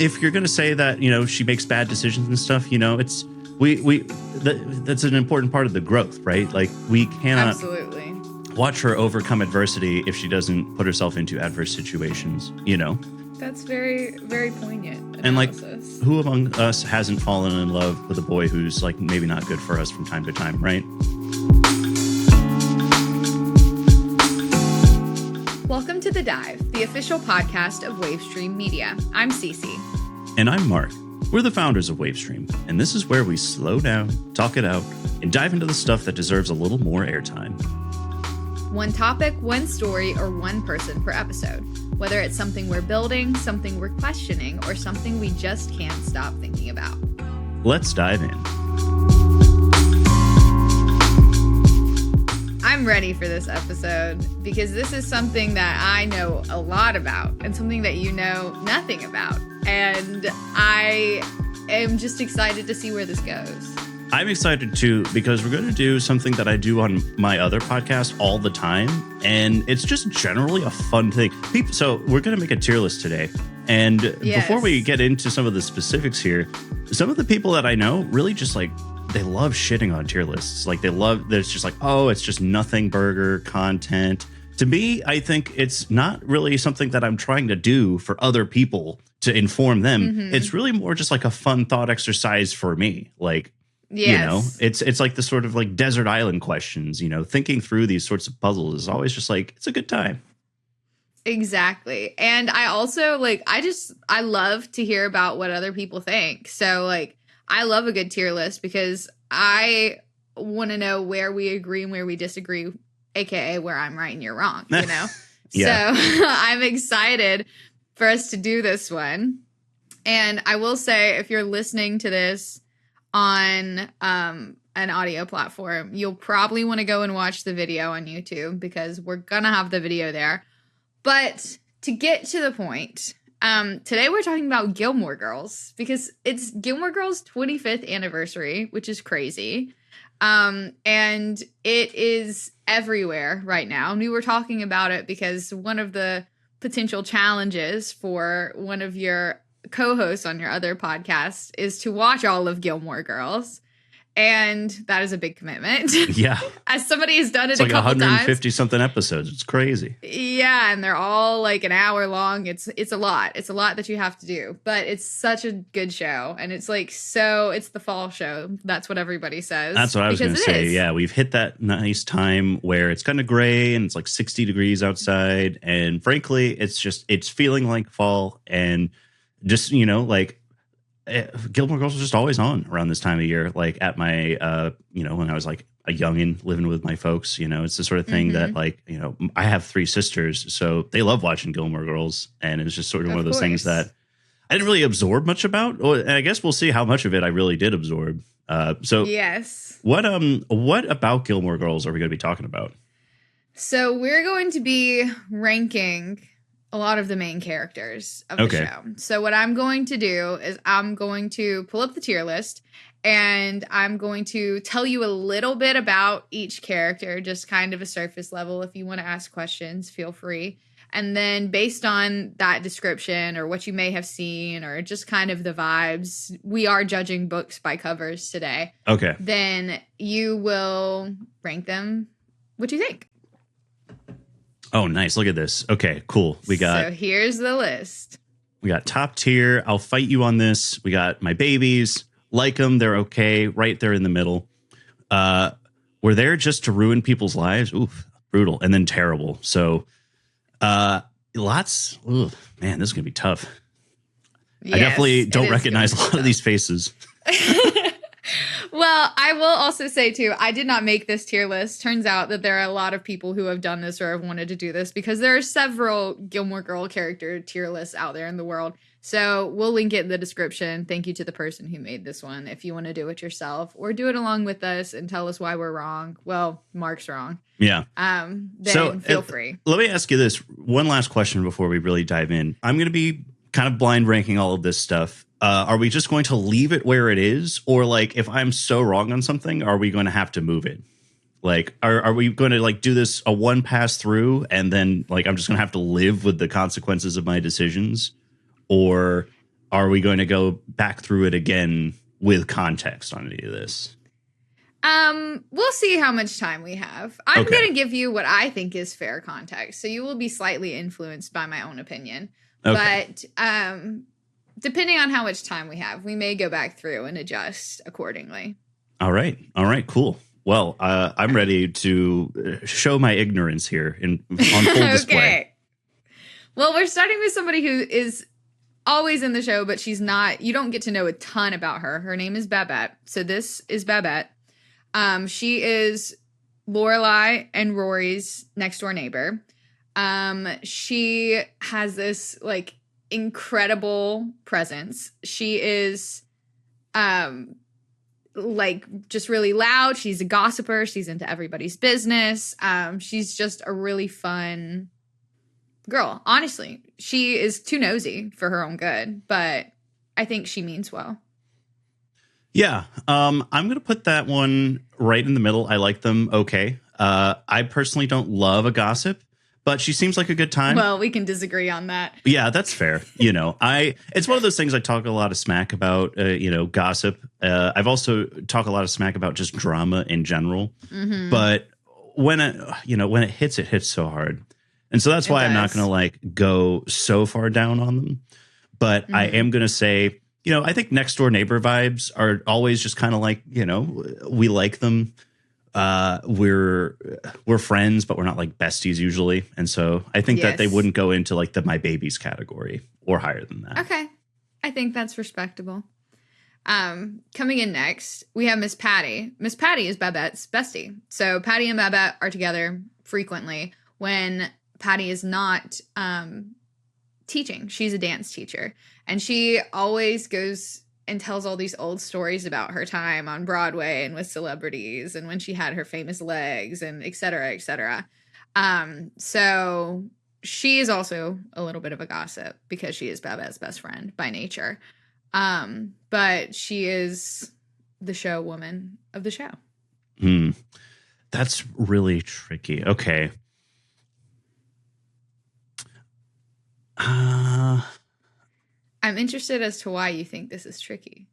if you're going to say that, she makes bad decisions and stuff, it's that's an important part of the growth, right? Like we cannot absolutely watch her overcome adversity if she doesn't put herself into adverse situations, That's very, very poignant analysis. And like, who among us hasn't fallen in love with a boy who's like maybe not good for us from time to time, right? Welcome to The Dive, the official podcast of Wavestream Media. I'm Cee Cee. And I'm Mark. We're the founders of Wavestream, and this is where we slow down, talk it out, and dive into the stuff that deserves a little more airtime. One topic, one story, or one person per episode. Whether it's something we're building, something we're questioning, or something we just can't stop thinking about. Let's dive in. I'm ready for this episode because this is something that I know a lot about and something that you know nothing about. And I am just excited to see where this goes. I'm excited too because we're going to do something that I do on my other podcast all the time. And it's just generally a fun thing. So we're going to make a tier list today. And before we get into some of the specifics here, some of the people that I know really just like, they love shitting on tier lists. Like it's just like, oh, it's just nothing burger content. To me, I think it's not really something that I'm trying to do for other people to inform them. Mm-hmm. It's really more just like a fun thought exercise for me. Like, it's like the sort of like desert island questions, thinking through these sorts of puzzles is always just like, it's a good time. Exactly. And I also I love to hear about what other people think. So like, I love a good tier list because I want to know where we agree and where we disagree, aka where I'm right and you're wrong, Yeah. So I'm excited for us to do this one. And I will say, if you're listening to this on an audio platform, you'll probably want to go and watch the video on YouTube because we're going to have the video there. But to get to the point, today we're talking about Gilmore Girls because it's Gilmore Girls' 25th anniversary, which is crazy. And it is everywhere right now. And we were talking about it because one of the potential challenges for one of your co-hosts on your other podcast is to watch all of Gilmore Girls. And that is a big commitment. Yeah. As somebody has done it a couple times. It's like 150 something episodes. It's crazy. Yeah, and they're all like an hour long. It's a lot. It's a lot that you have to do. But it's such a good show. And it's like it's the fall show. That's what everybody says. That's what I was going to say. Yeah, we've hit that nice time where it's kind of gray and it's like 60 degrees outside. And frankly, it's feeling like fall. And just, Gilmore Girls was just always on around this time of year, like at my, when I was like a youngin' living with my folks, it's the sort of thing that like, I have 3 sisters, so they love watching Gilmore Girls. And it's just sort of one of those things that I didn't really absorb much about. And I guess we'll see how much of it I really did absorb. So yes, what about Gilmore Girls are we going to be talking about? So we're going to be ranking a lot of the main characters of the show. So what I'm going to do is I'm going to pull up the tier list and I'm going to tell you a little bit about each character, just kind of a surface level. If you want to ask questions, feel free. And then based on that description or what you may have seen or just kind of the vibes, we are judging books by covers today. Okay. Then you will rank them. What do you think? Oh, nice. Look at this. Okay, cool. So here's the list. We got top tier. I'll fight you on this. We got my babies. Like them. They're okay. Right there in the middle. We're there just to ruin people's lives. Oof, brutal. And then terrible. So lots. Ooh, man, this is going to be tough. Yes, I definitely don't recognize a lot of these faces. Well, I will also say, too, I did not make this tier list. Turns out that there are a lot of people who have done this or have wanted to do this because there are several Gilmore Girl character tier lists out there in the world. So we'll link it in the description. Thank you to the person who made this one if you want to do it yourself or do it along with us and tell us why we're wrong. Well, Mark's wrong. Yeah. Then feel free. Let me ask you this. One last question before we really dive in. I'm going to be kind of blind ranking all of this stuff. Are we just going to leave it where it is? Or like, if I'm so wrong on something, are we going to have to move it? Like, are we going to like do this a one pass through and then like I'm just going to have to live with the consequences of my decisions? Or are we going to go back through it again with context on any of this? We'll see how much time we have. I'm going to give you what I think is fair context. So you will be slightly influenced by my own opinion. Okay. But depending on how much time we have, we may go back through and adjust accordingly. All right. Cool. Well, I'm ready to show my ignorance here on full display. Okay. Well, we're starting with somebody who is always in the show, but she's not. You don't get to know a ton about her. Her name is Babette. So this is Babette. She is Lorelai and Rory's next door neighbor. She has this like incredible presence. She is like just really loud. She's a gossiper. She's into everybody's business. She's just a really fun girl. Honestly, she is too nosy for her own good, but I think she means well. Yeah, I'm going to put that one right in the middle. I like them. Okay. I personally don't love a gossip, but she seems like a good time. Well, we can disagree on that. Yeah, that's fair. It's one of those things I talk a lot of smack about, gossip. I've also talked a lot of smack about just drama in general. Mm-hmm. But when it hits so hard. And so that's why I'm not going to like go so far down on them. But I am going to say, I think next door neighbor vibes are always just kind of like, we like them. We're friends, but we're not like besties usually. And so I think that they wouldn't go into like the my babies category or higher than that. Okay. I think that's respectable. Coming in next, we have Miss Patty. Miss Patty is Babette's bestie. So Patty and Babette are together frequently when Patty is not teaching. She's a dance teacher. And she always goes and tells all these old stories about her time on Broadway and with celebrities and when she had her famous legs and et cetera, et cetera. So she is also a little bit of a gossip because she is Babette's best friend by nature. But she is the show woman of the show. That's really tricky. Okay. I'm interested as to why you think this is tricky.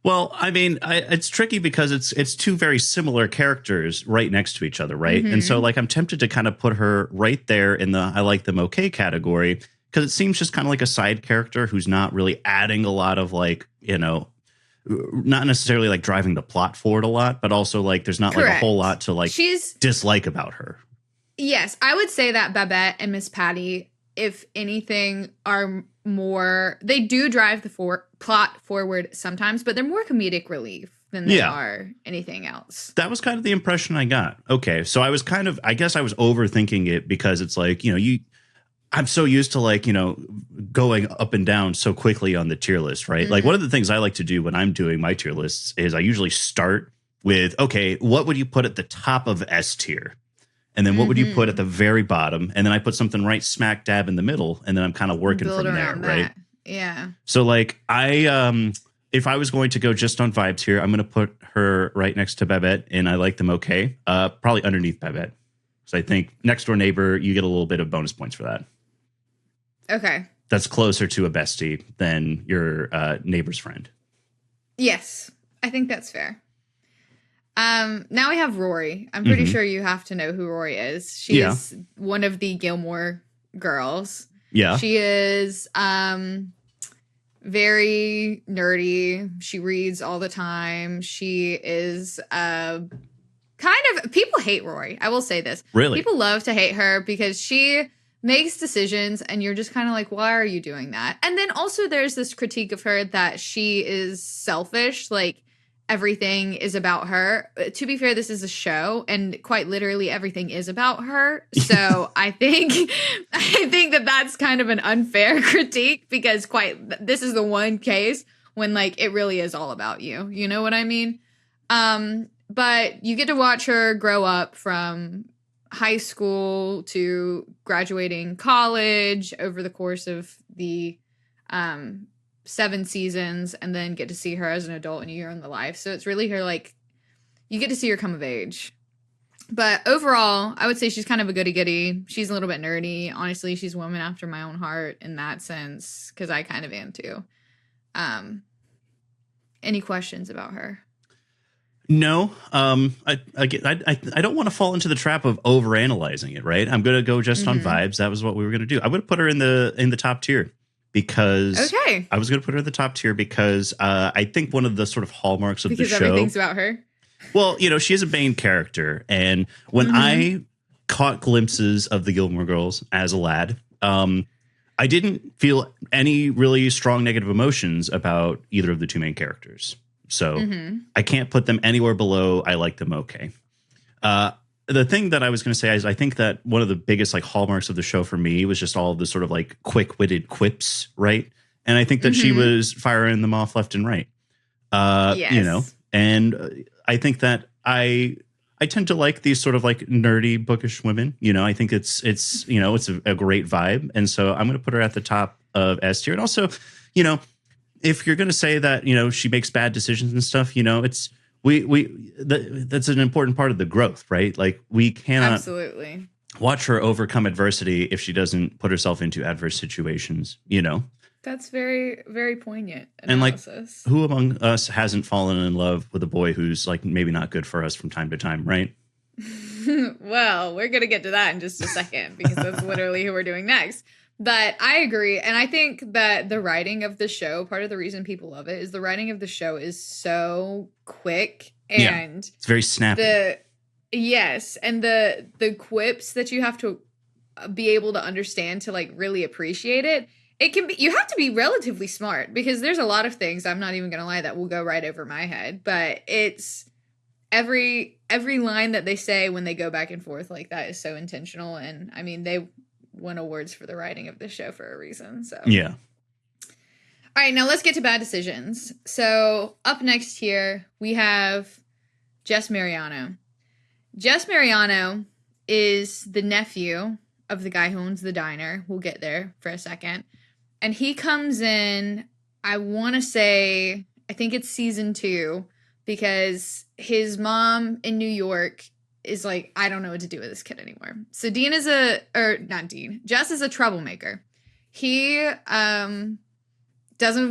Well, I mean, it's tricky because it's two very similar characters right next to each other, right? Mm-hmm. And so, like, I'm tempted to kind of put her right there in the I like them okay category because it seems just kind of like a side character who's not really adding a lot of, like, not necessarily like driving the plot forward a lot, but also like there's not like a whole lot to like dislike about her. Yes, I would say that Babette and Miss Patty, if anything, are more, they do drive the plot forward sometimes, but they're more comedic relief than they are anything else. That was kind of the impression I got. Okay, so I was I guess I was overthinking it because it's like, I'm so used to like, going up and down so quickly on the tier list, right? Mm-hmm. Like one of the things I like to do when I'm doing my tier lists is I usually start with, okay, what would you put at the top of S tier? And then what would you put at the very bottom? And then I put something right smack dab in the middle. And then I'm kind of working from there, right? Yeah. So like if I was going to go just on vibes here, I'm going to put her right next to Babette and I like them okay. Probably underneath Babette. So I think next door neighbor, you get a little bit of bonus points for that. Okay. That's closer to a bestie than your neighbor's friend. Yes. I think that's fair. Now we have Rory. I'm pretty sure you have to know who Rory is. She is one of the Gilmore Girls. Yeah. She is very nerdy. She reads all the time. She is kind of, people hate Rory. I will say this. Really? People love to hate her because she makes decisions and you're just kind of like, why are you doing that? And then also there's this critique of her that she is selfish. Like, everything is about her. To be fair, this is a show, and quite literally everything is about her. So I think that that's kind of an unfair critique because this is the one case when like it really is all about you. You know what I mean? But you get to watch her grow up from high school to graduating college over the course of the 7 seasons, and then get to see her as an adult in a year in the life. So it's really her, like, you get to see her come of age. But overall, I would say she's kind of a goody-goody. She's a little bit nerdy. Honestly, she's a woman after my own heart in that sense, because I kind of am too. Any questions about her? No, I don't want to fall into the trap of overanalyzing it. Right, I'm gonna go just on vibes. That was what we were gonna do. I'm gonna put her in the top tier because I was gonna put her in the top tier because I think one of the sort of hallmarks of the show, everything's about her. Well, she is a main character, and when I caught glimpses of the Gilmore Girls as a lad, I didn't feel any really strong negative emotions about either of the two main characters. So I can't put them anywhere below I like them okay. The thing that I was going to say is I think that one of the biggest like hallmarks of the show for me was just all of the sort of like quick-witted quips, right? And I think that she was firing them off left and right. Yes. And I think that I tend to like these sort of like nerdy bookish women. I think it's it's a great vibe. And so I'm going to put her at the top of S tier. And also, if you're going to say that, she makes bad decisions and stuff, it's that's an important part of the growth, right? Like we cannot absolutely watch her overcome adversity if she doesn't put herself into adverse situations, That's very, very poignant analysis. And like, who among us hasn't fallen in love with a boy who's like maybe not good for us from time to time, right? Well, we're going to get to that in just a second because that's literally who we're doing next. But I agree. And I think that the writing of the show, part of the reason people love it is the writing of the show is so quick and it's very snappy. And the quips that you have to be able to understand to like really appreciate it. It can be, you have to be relatively smart because there's a lot of things, I'm not even going to lie, that will go right over my head. But it's every line that they say when they go back and forth like that is so intentional. And I mean, they won awards for the writing of the show for a reason. So yeah. All right, now let's get to bad decisions. So up next here, we have Jess Mariano. Jess Mariano is the nephew of the guy who owns the diner. We'll get there for a second. And he comes in, I want to say, I think it's season 2, because his mom in New York is like, I don't know what to do with this kid anymore. So Jess is a troublemaker. He doesn't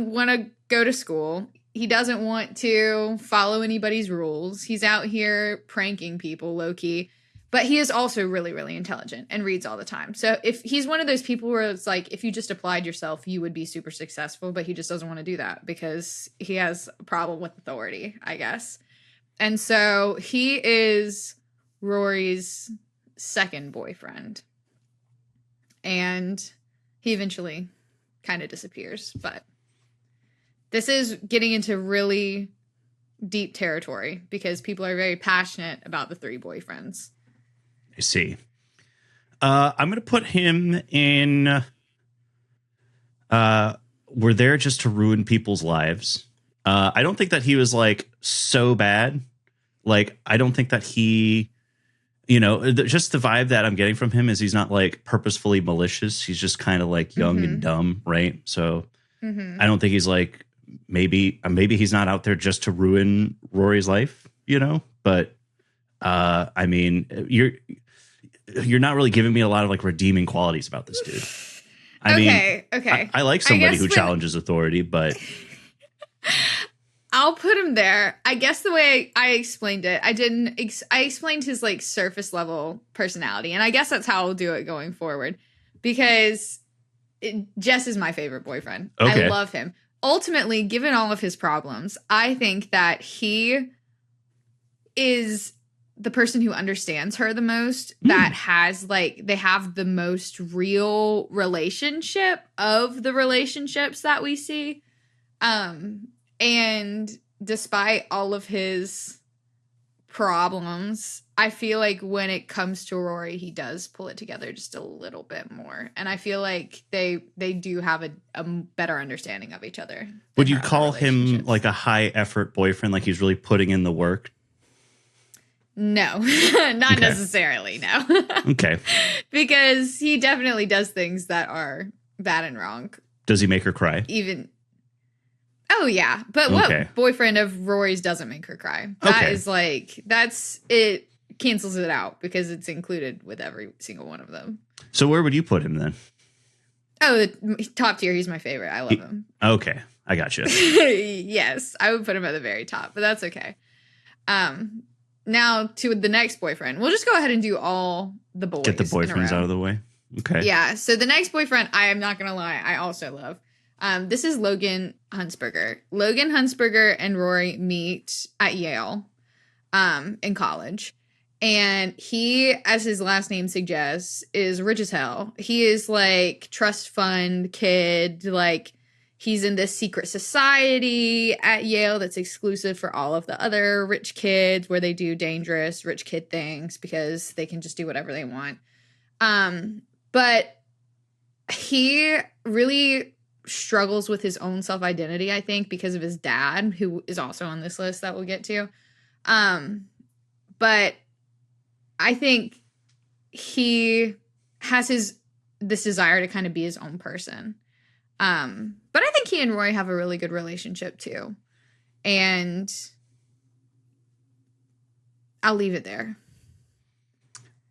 want to go to school. He doesn't want to follow anybody's rules. He's out here pranking people low-key. But he is also really, really intelligent and reads all the time. So if he's one of those people where it's like, if you just applied yourself, you would be super successful, but he just doesn't want to do that because he has a problem with authority, I guess. And so he is Rory's second boyfriend. And he eventually kind of disappears. But this is getting into really deep territory because people are very passionate about the 3 boyfriends. I see. I'm going to put him in. We're there just to ruin people's lives. I don't think that he was like so bad. Like, I don't think that he, just the vibe that I'm getting from him is he's not like purposefully malicious. He's just kind of like young and dumb. Right. So I don't think he's like, maybe he's not out there just to ruin Rory's life, but I mean, you're not really giving me a lot of like redeeming qualities about this dude. I like somebody who challenges authority, but I'll put him there. I guess the way I explained it, I explained his like surface level personality, and I guess that's how I'll do it going forward because Jess is my favorite boyfriend. Okay. I love him. Ultimately, given all of his problems, I think that he is the person who understands her the most, that has like, they have the most real relationship of the relationships that we see. And despite all of his problems, I feel like when it comes to Rory, he does pull it together just a little bit more. And I feel like they do have a better understanding of each other. Would you call him like a high effort boyfriend? Like he's really putting in the work? No, not necessarily. No. Okay. Because he definitely does things that are bad and wrong. Does he make her cry? Oh yeah. But what boyfriend of Rory's doesn't make her cry? That is like, it cancels it out because it's included with every single one of them. So where would you put him then? Oh, the top tier. He's my favorite. I love him. Okay. I gotcha. Yes, I would put him at the very top, but that's okay. Now to the next boyfriend. We'll just go ahead and do all the boys. Get the boyfriends out of the way. Okay. Yeah. So the next boyfriend, I am not going to lie, I also love. This is Logan Huntsberger. Logan Huntsberger and Rory meet at Yale in college. And he, as his last name suggests, is rich as hell. He is like trust fund kid. Like he's in this secret society at Yale that's exclusive for all of the other rich kids where they do dangerous rich kid things because they can just do whatever they want. But he really struggles with his own self-identity, I think, because of his dad, who is also on this list that we'll get to. But I think he has this desire to kind of be his own person. But I think he and Roy have a really good relationship too. And I'll leave it there.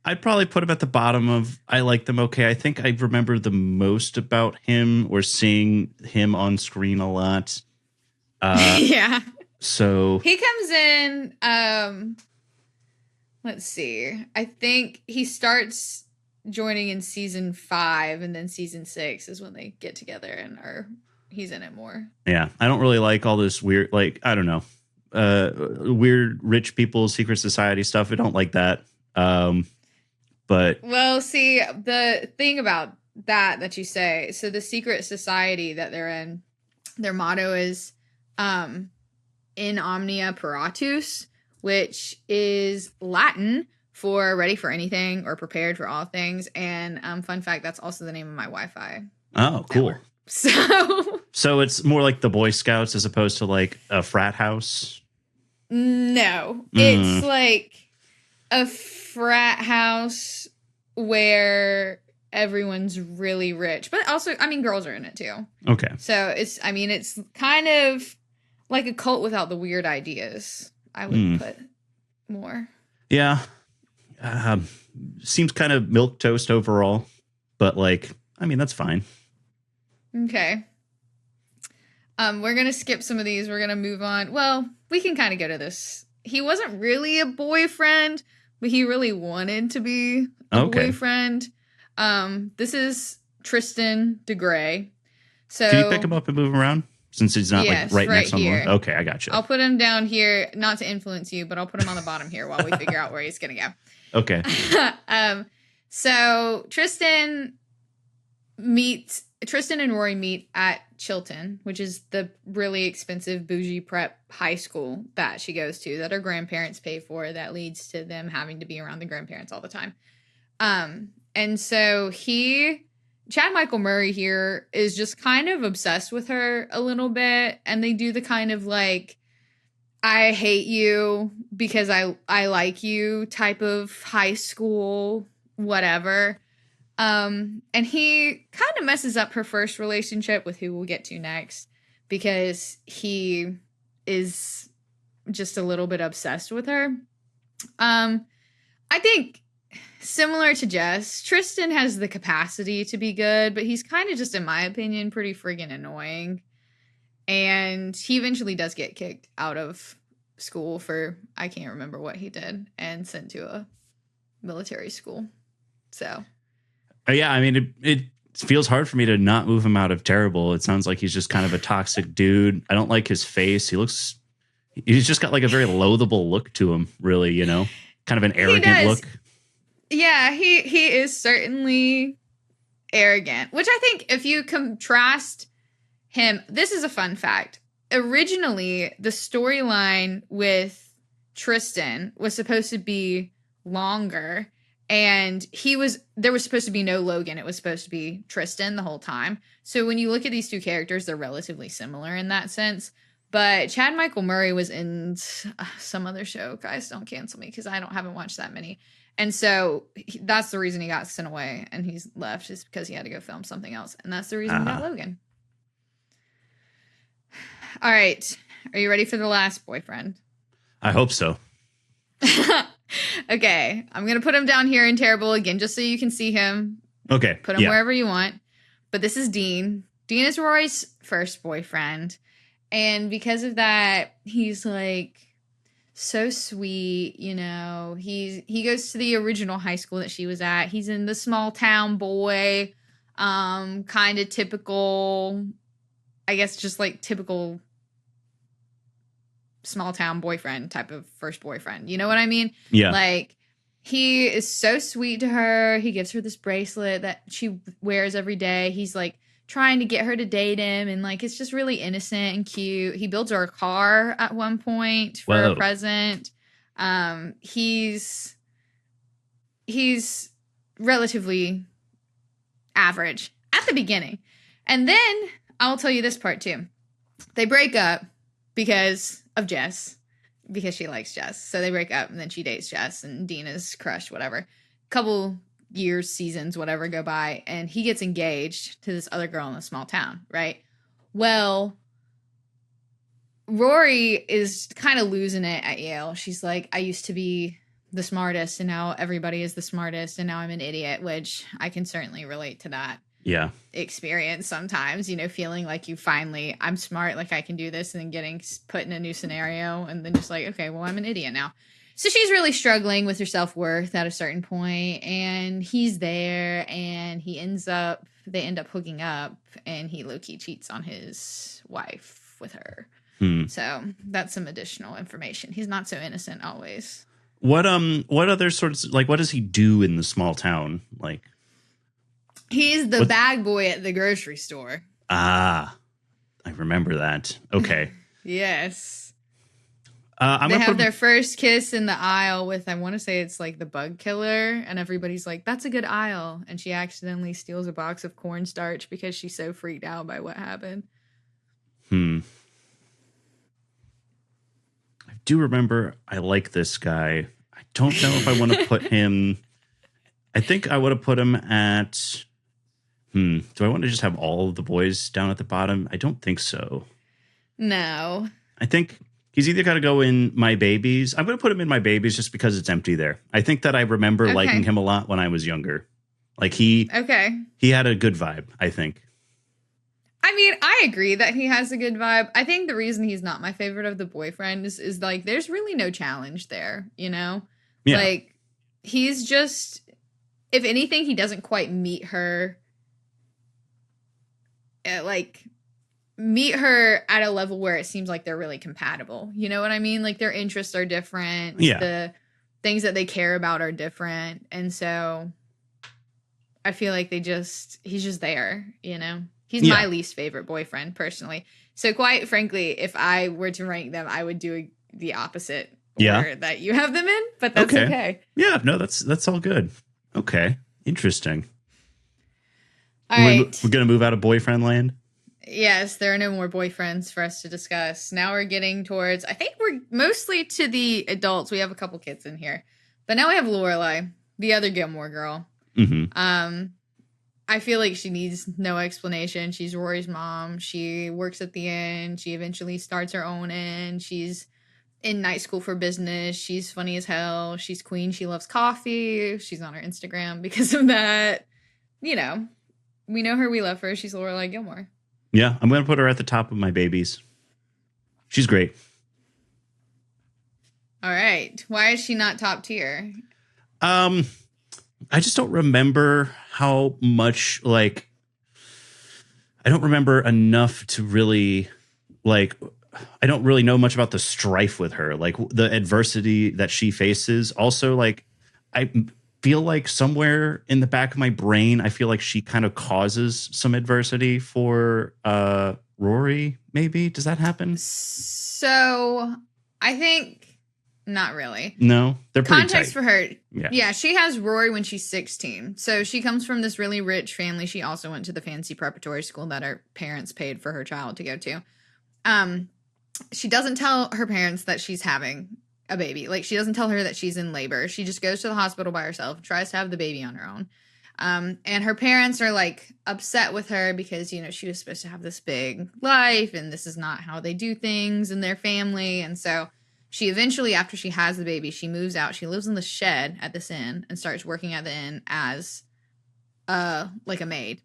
I'd probably put him at the bottom of I like them okay. I think I remember the most about him or seeing him on screen a lot. Yeah. So he comes in, let's see. I think he starts joining in season 5 and then season 6 is when they get together and he's in it more. Yeah. I don't really like all this weird, like, I don't know, weird rich people, secret society stuff. I don't like that. But well, see, the thing about that you say, so the secret society that they're in, their motto is in omnia paratus, which is Latin for ready for anything or prepared for all things. And fun fact, that's also the name of my Wi-Fi. Oh, cool. Network. So it's more like the Boy Scouts as opposed to like a frat house? No, it's like a frat house where everyone's really rich, but also, I mean, girls are in it too. Okay. So it's kind of like a cult without the weird ideas, I would put more. Yeah. Seems kind of milquetoast overall, but like, I mean, that's fine. Okay. We're going to skip some of these. We're going to move on. Well, we can kind of go to this. He wasn't really a boyfriend, but he really wanted to be a boyfriend. This is Tristan DeGray. So can you pick him up and move him around since he's not like right next to him? Okay, I got you. I'll put him down here, not to influence you, but I'll put him on the bottom here while we figure out where he's going to go. Okay. So Tristan and Rory meet at Chilton, which is the really expensive bougie prep high school that she goes to that her grandparents pay for, that leads to them having to be around the grandparents all the time. And so Chad Michael Murray here is just kind of obsessed with her a little bit. And they do the kind of like, I hate you because I like you type of high school, whatever. And he kind of messes up her first relationship with who we'll get to next because he is just a little bit obsessed with her. I think similar to Jess, Tristan has the capacity to be good, but he's kind of just, in my opinion, pretty friggin' annoying. And he eventually does get kicked out of school for, I can't remember what he did, and sent to a military school. So. Yeah, I mean, it feels hard for me to not move him out of terrible. It sounds like he's just kind of a toxic dude. I don't like his face. He's just got like a very loathable look to him, really, you know, kind of an arrogant look. Yeah, he is certainly arrogant, which I think if you contrast him, this is a fun fact. Originally, the storyline with Tristan was supposed to be longer. And there was supposed to be no Logan. It was supposed to be Tristan the whole time. So when you look at these two characters, they're relatively similar in that sense. But Chad Michael Murray was in some other show. Guys, don't cancel me because I haven't watched that many. And so that's the reason he got sent away and he's left, is because he had to go film something else. And that's the reason we got Logan. All right. Are you ready for the last boyfriend? I hope so. Okay, I'm going to put him down here in terrible again, just so you can see him. Okay. Put him wherever you want. But this is Dean. Dean is Rory's first boyfriend. And because of that, he's like so sweet, you know. He goes to the original high school that she was at. He's in the small town boy, kind of typical, I guess just like typical small town boyfriend type of first boyfriend. You know what I mean? Yeah. Like, he is so sweet to her. He gives her this bracelet that she wears every day. He's like trying to get her to date him, and like it's just really innocent and cute. He builds her a car at one point for a present. He's relatively average at the beginning. And then I'll tell you this part too. They break up because of Jess, because she likes Jess. So they break up, and then she dates Jess, and Dean is crushed, whatever. Couple years, seasons, whatever go by, and he gets engaged to this other girl in a small town, right? Well, Rory is kind of losing it at Yale. She's like, I used to be the smartest, and now everybody is the smartest, and now I'm an idiot, which I can certainly relate to that. Yeah. Experience sometimes, you know, feeling like you finally, I'm smart, like I can do this, and then getting put in a new scenario, and then just like, okay, well, I'm an idiot now. So she's really struggling with her self-worth at a certain point, and he's there, and they end up hooking up, and he low-key cheats on his wife with her. So that's some additional information. He's not so innocent always. What other sorts, like, what does he do in the small town? Like, he's the bag boy at the grocery store. Ah, I remember that. Okay. Yes. They have their first kiss in the aisle with, I want to say it's like the bug killer, and everybody's like, that's a good aisle. And she accidentally steals a box of cornstarch because she's so freaked out by what happened. I do remember I like this guy. I don't know if I want to put him. I think I would have put him at. Do I want to just have all of the boys down at the bottom? I don't think so. No. I think he's either got to go in My Babies. I'm going to put him in My Babies just because it's empty there. I think that I remember liking him a lot when I was younger. Like he had a good vibe, I think. I mean, I agree that he has a good vibe. I think the reason he's not my favorite of the boyfriends is like, there's really no challenge there, you know? Yeah. Like, he's just, if anything, he doesn't quite meet her at a level where it seems like they're really compatible. You know what I mean? Like, their interests are different. Yeah. The things that they care about are different. And so I feel like he's just there, you know? He's my least favorite boyfriend, personally. So quite frankly, if I were to rank them, I would do the opposite order that you have them in, but that's okay. Yeah, no, that's all good. Okay. Interesting. All right. We're going to move out of boyfriend land? Yes, there are no more boyfriends for us to discuss. Now we're getting towards, I think we're mostly to the adults. We have a couple kids in here. But now we have Lorelai, the other Gilmore girl. Mm-hmm. I feel like she needs no explanation. She's Rory's mom. She works at the inn. She eventually starts her own inn. She's in night school for business. She's funny as hell. She's queen. She loves coffee. She's on her Instagram because of that. You know, we know her. We love her. She's Lorelai Gilmore. Yeah, I'm going to put her at the top of My Babies. She's great. All right. Why is she not top tier? I just don't remember how much, like, I don't remember enough to really, like, I don't really know much about the strife with her, like the adversity that she faces. Also, like, I feel like somewhere in the back of my brain, I feel like she kind of causes some adversity for Rory, maybe. Does that happen? So I think not really. No, they're pretty context tight. For her. Yeah, she has Rory when she's 16. So she comes from this really rich family. She also went to the fancy preparatory school that her parents paid for her child to go to. She doesn't tell her parents that she's having a baby. Like, she doesn't tell her that she's in labor. She just goes to the hospital by herself, tries to have the baby on her own. And her parents are like upset with her because, you know, she was supposed to have this big life and this is not how they do things in their family. And so she eventually, after she has the baby, she moves out. She lives in the shed at this inn and starts working at the inn as like a maid.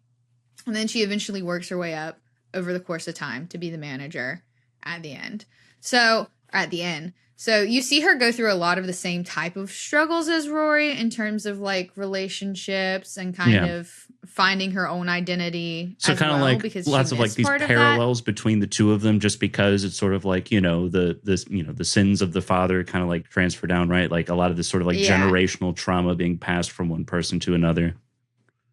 And then she eventually works her way up over the course of time to be the manager at the end. So, at the end. So you see her go through a lot of the same type of struggles as Rory in terms of like relationships and kind of finding her own identity. So kind of like because lots of like these parallels between the two of them, just because it's sort of like, the sins of the father kind of like transfer down, right? Like a lot of this sort of like generational trauma being passed from one person to another.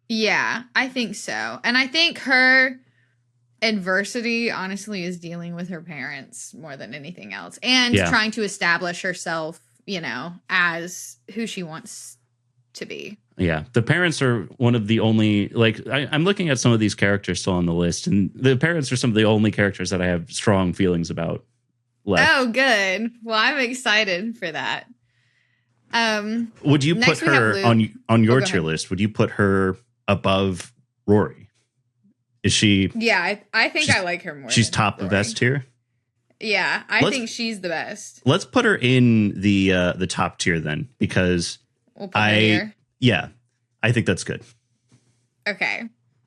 Yeah, I think so. And I think her adversity honestly is dealing with her parents more than anything else, and trying to establish herself, as who she wants to be. Yeah, the parents are one of the only, like, I'm looking at some of these characters still on the list, and the parents are some of the only characters that I have strong feelings about left. Oh, good. Well, I'm excited for that. Would you put her on your tier list? Would you put her above Rory? Is she? Yeah, I think I like her more. She's top of S tier. Yeah, I think she's the best. Let's put her in the top tier then, because we'll put her here. Yeah, I think that's good. Okay.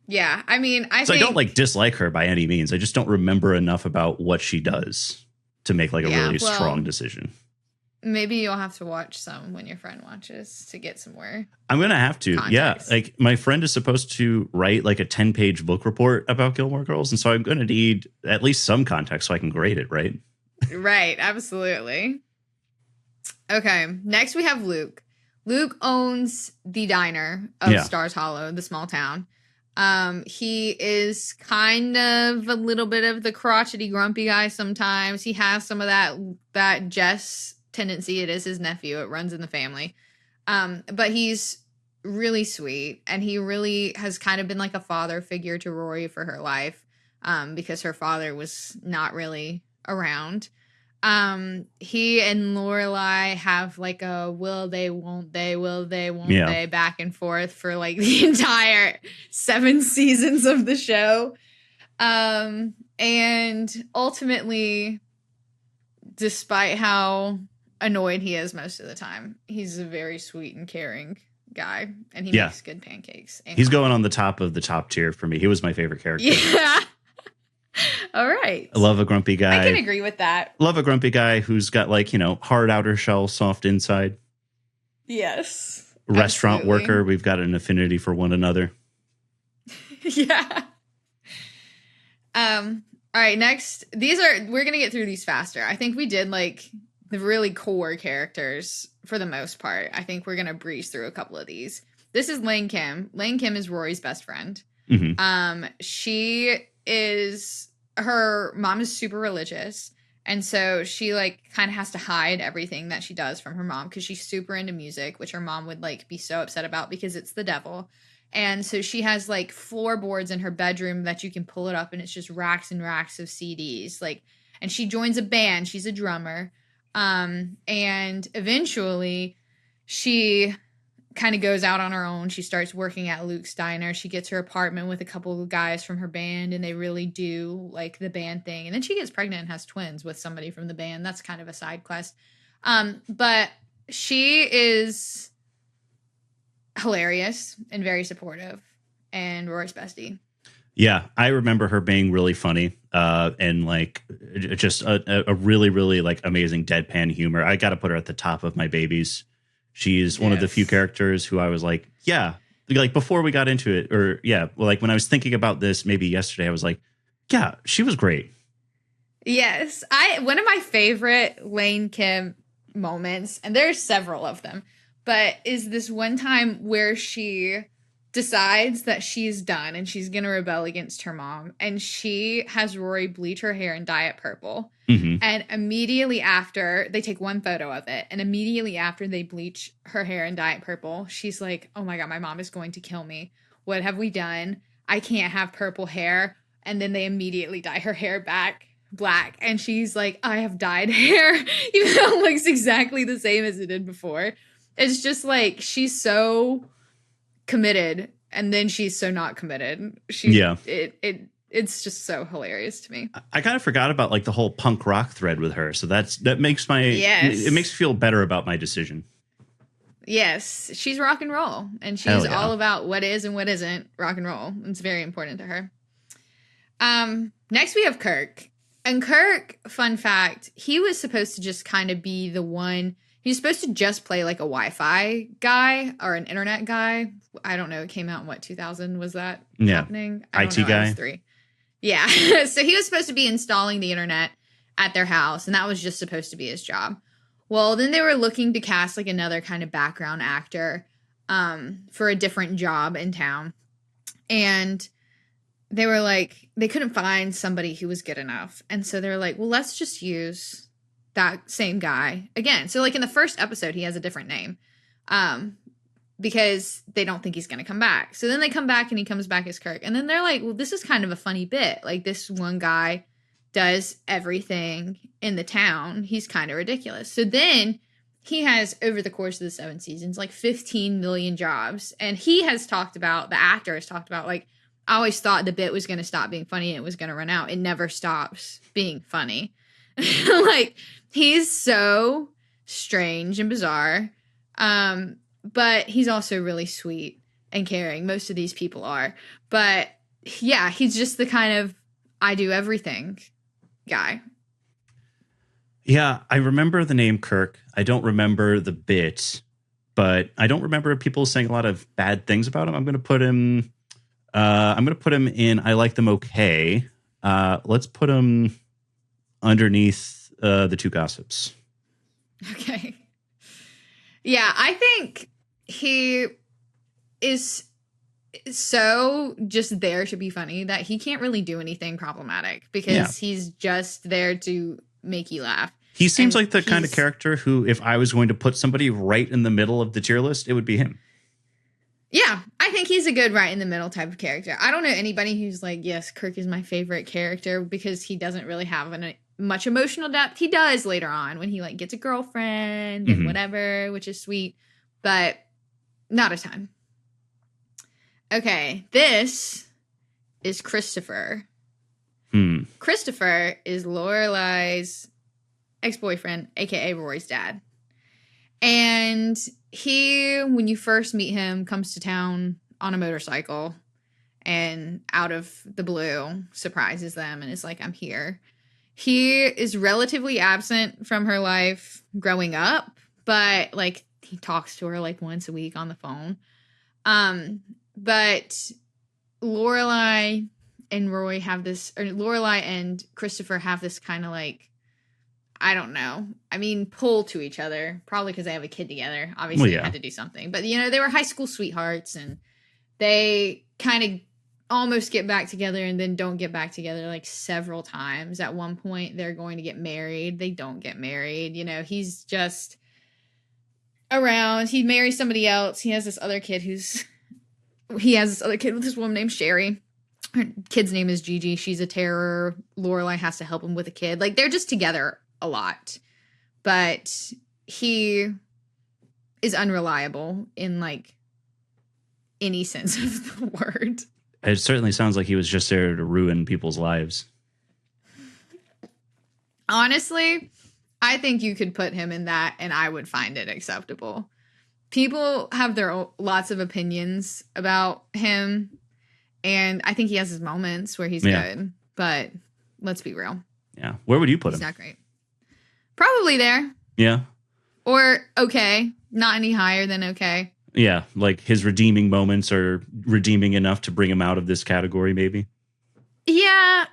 Yeah, I mean, I don't like dislike her by any means. I just don't remember enough about what she does to make like a really strong decision. Maybe you'll have to watch some when your friend watches to get some more. I'm going to have to. Context. Yeah. Like my friend is supposed to write like a 10-page book report about Gilmore Girls. And so I'm going to need at least some context so I can grade it, right? Right. Absolutely. Okay. Next we have Luke. Luke owns the diner of Stars Hollow, the small town. He is kind of a little bit of the crotchety, grumpy guy sometimes. He has some of that Jess tendency. It is his nephew. It runs in the family. But he's really sweet, and he really has kind of been like a father figure to Rory for her life, because her father was not really around. He and Lorelai have like a will they, won't they back and forth for like the entire 7 seasons of the show. And ultimately, despite how annoyed he is most of the time, he's a very sweet and caring guy, and he makes good pancakes. He's going on the top of the top tier for me. He was my favorite character. Yeah. All right. I love a grumpy guy. I can agree with that. Love a grumpy guy who's got like, hard outer shell, soft inside. Yes. Restaurant worker. We've got an affinity for one another. Yeah. All right, next. We're going to get through these faster. I think we did like the really core characters for the most part. I think we're going to breeze through a couple of these. This is Lane Kim. Lane Kim is Rory's best friend. Mm-hmm. Her mom is super religious. And so she like kind of has to hide everything that she does from her mom because she's super into music, which her mom would like be so upset about because it's the devil. And so she has like floorboards in her bedroom that you can pull it up and it's just racks and racks of CDs. Like, and she joins a band. She's a drummer. And eventually she kind of goes out on her own. She starts working at Luke's diner. She gets her apartment with a couple of guys from her band, and they really do like the band thing. And then she gets pregnant and has twins with somebody from the band. That's kind of a side quest. But she is hilarious and very supportive, and Rory's bestie. Yeah, I remember her being really funny, and like just a really, really like amazing deadpan humor. I got to put her at the top of my babies. She's one of the few characters who I was like, yeah, like before we got into it, or like when I was thinking about this maybe yesterday, I was like, yeah, she was great. Yes, one of my favorite Lane Kim moments, and there's several of them, but is this one time where she decides that she's done and she's going to rebel against her mom, and she has Rory bleach her hair and dye it purple. Mm-hmm. And immediately after, they take one photo of it, and immediately after they bleach her hair and dye it purple, she's like, oh my God, my mom is going to kill me. What have we done? I can't have purple hair. And then they immediately dye her hair back black. And she's like, I have dyed hair, even though it looks exactly the same as it did before. It's just like, she's so committed, and then she's so not committed. It's just so hilarious to me. I kind of forgot about like the whole punk rock thread with her, so that makes it makes me feel better about my decision. Yes, she's rock and roll, and she's all about what is and what isn't rock and roll. It's very important to her. Next we have Kirk. And Kirk, fun fact, he was supposed to just kind of be the one. He's supposed to just play like a Wi-Fi guy or an internet guy. I don't know. It came out in what, 2000 was that happening? I don't IT know, guy. I was 3. Yeah. So he was supposed to be installing the internet at their house, and that was just supposed to be his job. Well, then they were looking to cast like another kind of background actor for a different job in town. And they were like, they couldn't find somebody who was good enough. And so they're like, well, let's just use that same guy again. So like in the first episode, he has a different name because they don't think he's going to come back. So then they come back and he comes back as Kirk. And then they're like, well, this is kind of a funny bit. Like this one guy does everything in the town. He's kind of ridiculous. So then he has, over the course of the 7 seasons, like 15 million jobs. And he has talked about, the actor has talked about, like, I always thought the bit was going to stop being funny and it was going to run out. It never stops being funny. Like, he's so strange and bizarre. But he's also really sweet and caring. Most of these people are. But yeah, he's just the kind of I do everything guy. Yeah, I remember the name Kirk. I don't remember the bit, but I don't remember people saying a lot of bad things about him. I'm going to put him in I like them okay. Let's put him underneath the 2 gossips. Okay. Yeah, I think he is so just there to be funny that he can't really do anything problematic because he's just there to make you laugh. He seems like the kind of character who, if I was going to put somebody right in the middle of the tier list, it would be him. Yeah, I think he's a good right in the middle type of character. I don't know anybody who's like, yes, Kirk is my favorite character because he doesn't really have much emotional depth. He does later on when he like gets a girlfriend and whatever, which is sweet, but not a ton. Okay, this is Christopher. Christopher is Lorelai's ex-boyfriend, aka Rory's dad. And he, when you first meet him, comes to town on a motorcycle and out of the blue surprises them and is like, I'm here. He is relatively absent from her life growing up, but like he talks to her like once a week on the phone. But Lorelai and Roy have this, or Lorelai and Christopher have this kind of like, I don't know. I mean, pull to each other, probably because they have a kid together. Obviously, they had to do something. But, you know, they were high school sweethearts, and they kind of almost get back together and then don't get back together like several times. At one point, they're going to get married. They don't get married. You know, he's just around. He marries somebody else. He has this other kid with this woman named Sherry. Her kid's name is Gigi. She's a terror. Lorelai has to help him with a kid. Like, they're just together a lot, but he is unreliable in like any sense of the word. It certainly sounds like he was just there to ruin people's lives. Honestly, I think you could put him in that and I would find it acceptable. People have their lots of opinions about him, and I think he has his moments where he's good, but let's be real. Yeah. Where would you put him? He's not great. Probably there. Yeah. Or okay. Not any higher than okay. Yeah. Like his redeeming moments are redeeming enough to bring him out of this category, maybe. Yeah.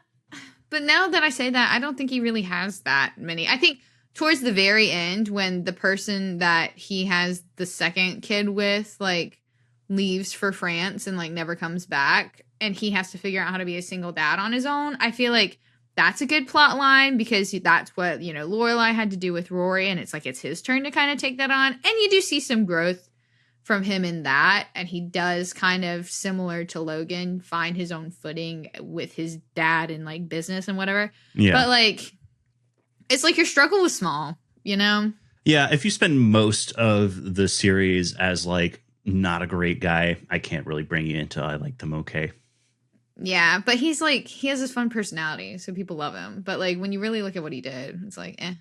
But now that I say that, I don't think he really has that many. I think towards the very end, when the person that he has the second kid with, like, leaves for France and, like, never comes back, and he has to figure out how to be a single dad on his own, I feel like that's a good plot line because that's what, you know, Lorelai had to do with Rory, and it's like it's his turn to kind of take that on. And you do see some growth from him in that, and he does kind of, similar to Logan, find his own footing with his dad and like business and whatever. Yeah. But like, it's like your struggle was small, you know? Yeah, if you spend most of the series as like not a great guy, I can't really bring you into I like them okay. Yeah, but he's like, he has this fun personality, so people love him. But like, when you really look at what he did, it's like, eh.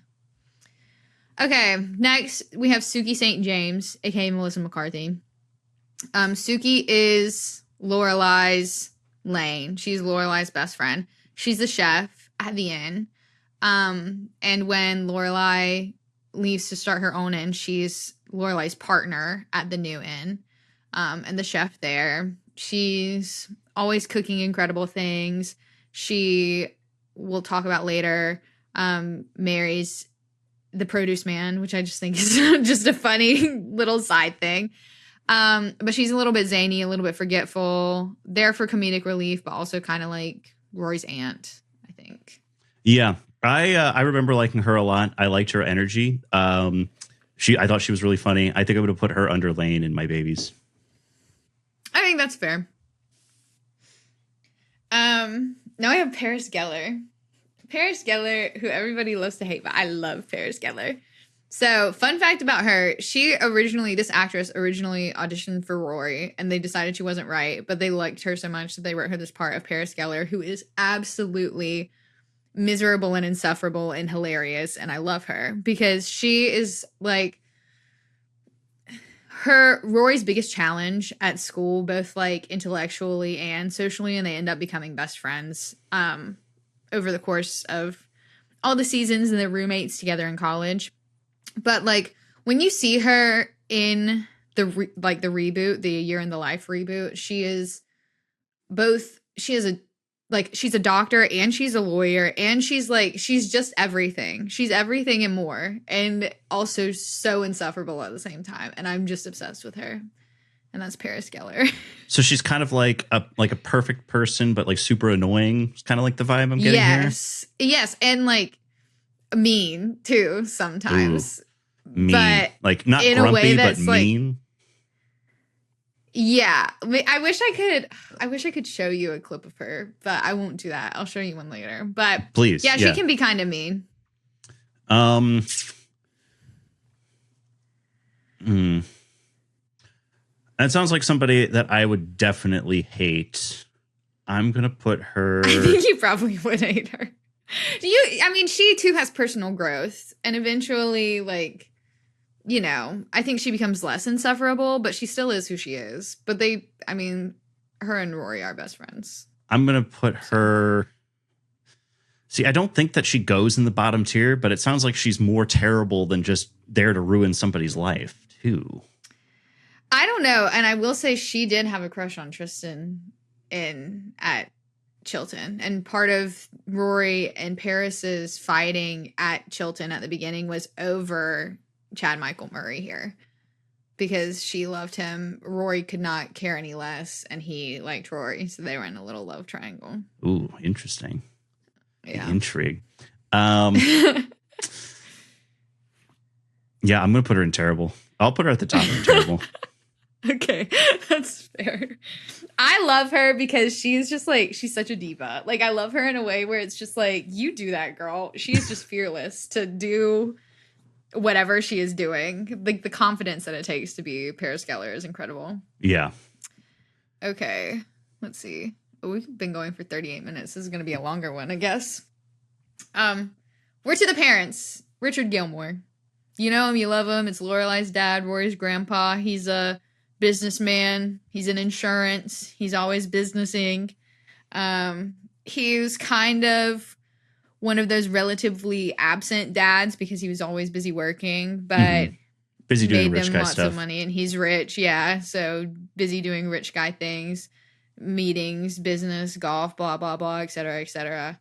Okay, next we have Suki St. James, aka Melissa McCarthy. Suki is Lorelai's Lane. She's Lorelai's best friend. She's the chef at the inn. And when Lorelai leaves to start her own inn, she's Lorelai's partner at the new inn. And the chef there. She's always cooking incredible things. She, we'll talk about later, marries the produce man, which I just think is just a funny little side thing. But she's a little bit zany, a little bit forgetful, there for comedic relief, but also kind of like Rory's aunt, I think. Yeah, I remember liking her a lot. I liked her energy. I thought she was really funny. I think I would have put her under Lane in my babies. I think that's fair. Now I have Paris Geller. Paris Geller, who everybody loves to hate, but I love Paris Geller. So, fun fact about her, this actress originally auditioned for Rory, and they decided she wasn't right, but they liked her so much that they wrote her this part of Paris Geller, who is absolutely miserable and insufferable and hilarious, and I love her, because she is, like, Rory's biggest challenge at school, both, like, intellectually and socially, and they end up becoming best friends, over the course of all the seasons and their roommates together in college. But, like, when you see her in the reboot, the Year in the Life reboot, she's a doctor and she's a lawyer and she's just everything. She's everything and more, and also so insufferable at the same time. And I'm just obsessed with her. And that's Paris Geller. So she's kind of like a perfect person, but like super annoying. It's kind of like the vibe I'm getting here. Yes. And like mean too sometimes. Ooh, mean. But like not in grumpy, a way that's but mean. Yeah. I wish I could show you a clip of her, but I won't do that. I'll show you one later. But please. Yeah, she can be kind of mean. That sounds like somebody that I would definitely hate. I'm going to put her... I think you probably would hate her. She too has personal growth. And eventually, like, you know, I think she becomes less insufferable, but she still is who she is. But her and Rory are best friends. I'm going to put her... See, I don't think that she goes in the bottom tier, but it sounds like she's more terrible than just there to ruin somebody's life, too. I don't know, and I will say she did have a crush on Tristan at Chilton, and part of Rory and Paris's fighting at Chilton at the beginning was over Chad Michael Murray here, because she loved him. Rory could not care any less, and he liked Rory, so they were in a little love triangle. Ooh, interesting. Yeah, intrigue. Yeah, I'm gonna put her in terrible. I'll put her at the top of terrible. Okay, that's fair. I love her because she's just like, she's such a diva. Like, I love her in a way where it's just like, you do that, girl. She's just fearless to do whatever she is doing. Like, the confidence that it takes to be Paris Geller is incredible. Yeah. Okay, let's see. Oh, we've been going for 38 minutes. This is going to be a longer one, I guess. We're to the parents. Richard Gilmore. You know him, you love him. It's Lorelai's dad, Rory's grandpa. He's a businessman. He's in insurance. He's always businessing. He was kind of one of those relatively absent dads because he was always busy working, but busy doing made rich them guy lots stuff. of money, and he's rich. Yeah, so busy doing rich guy things, meetings, business, golf, blah blah blah, etc. etc.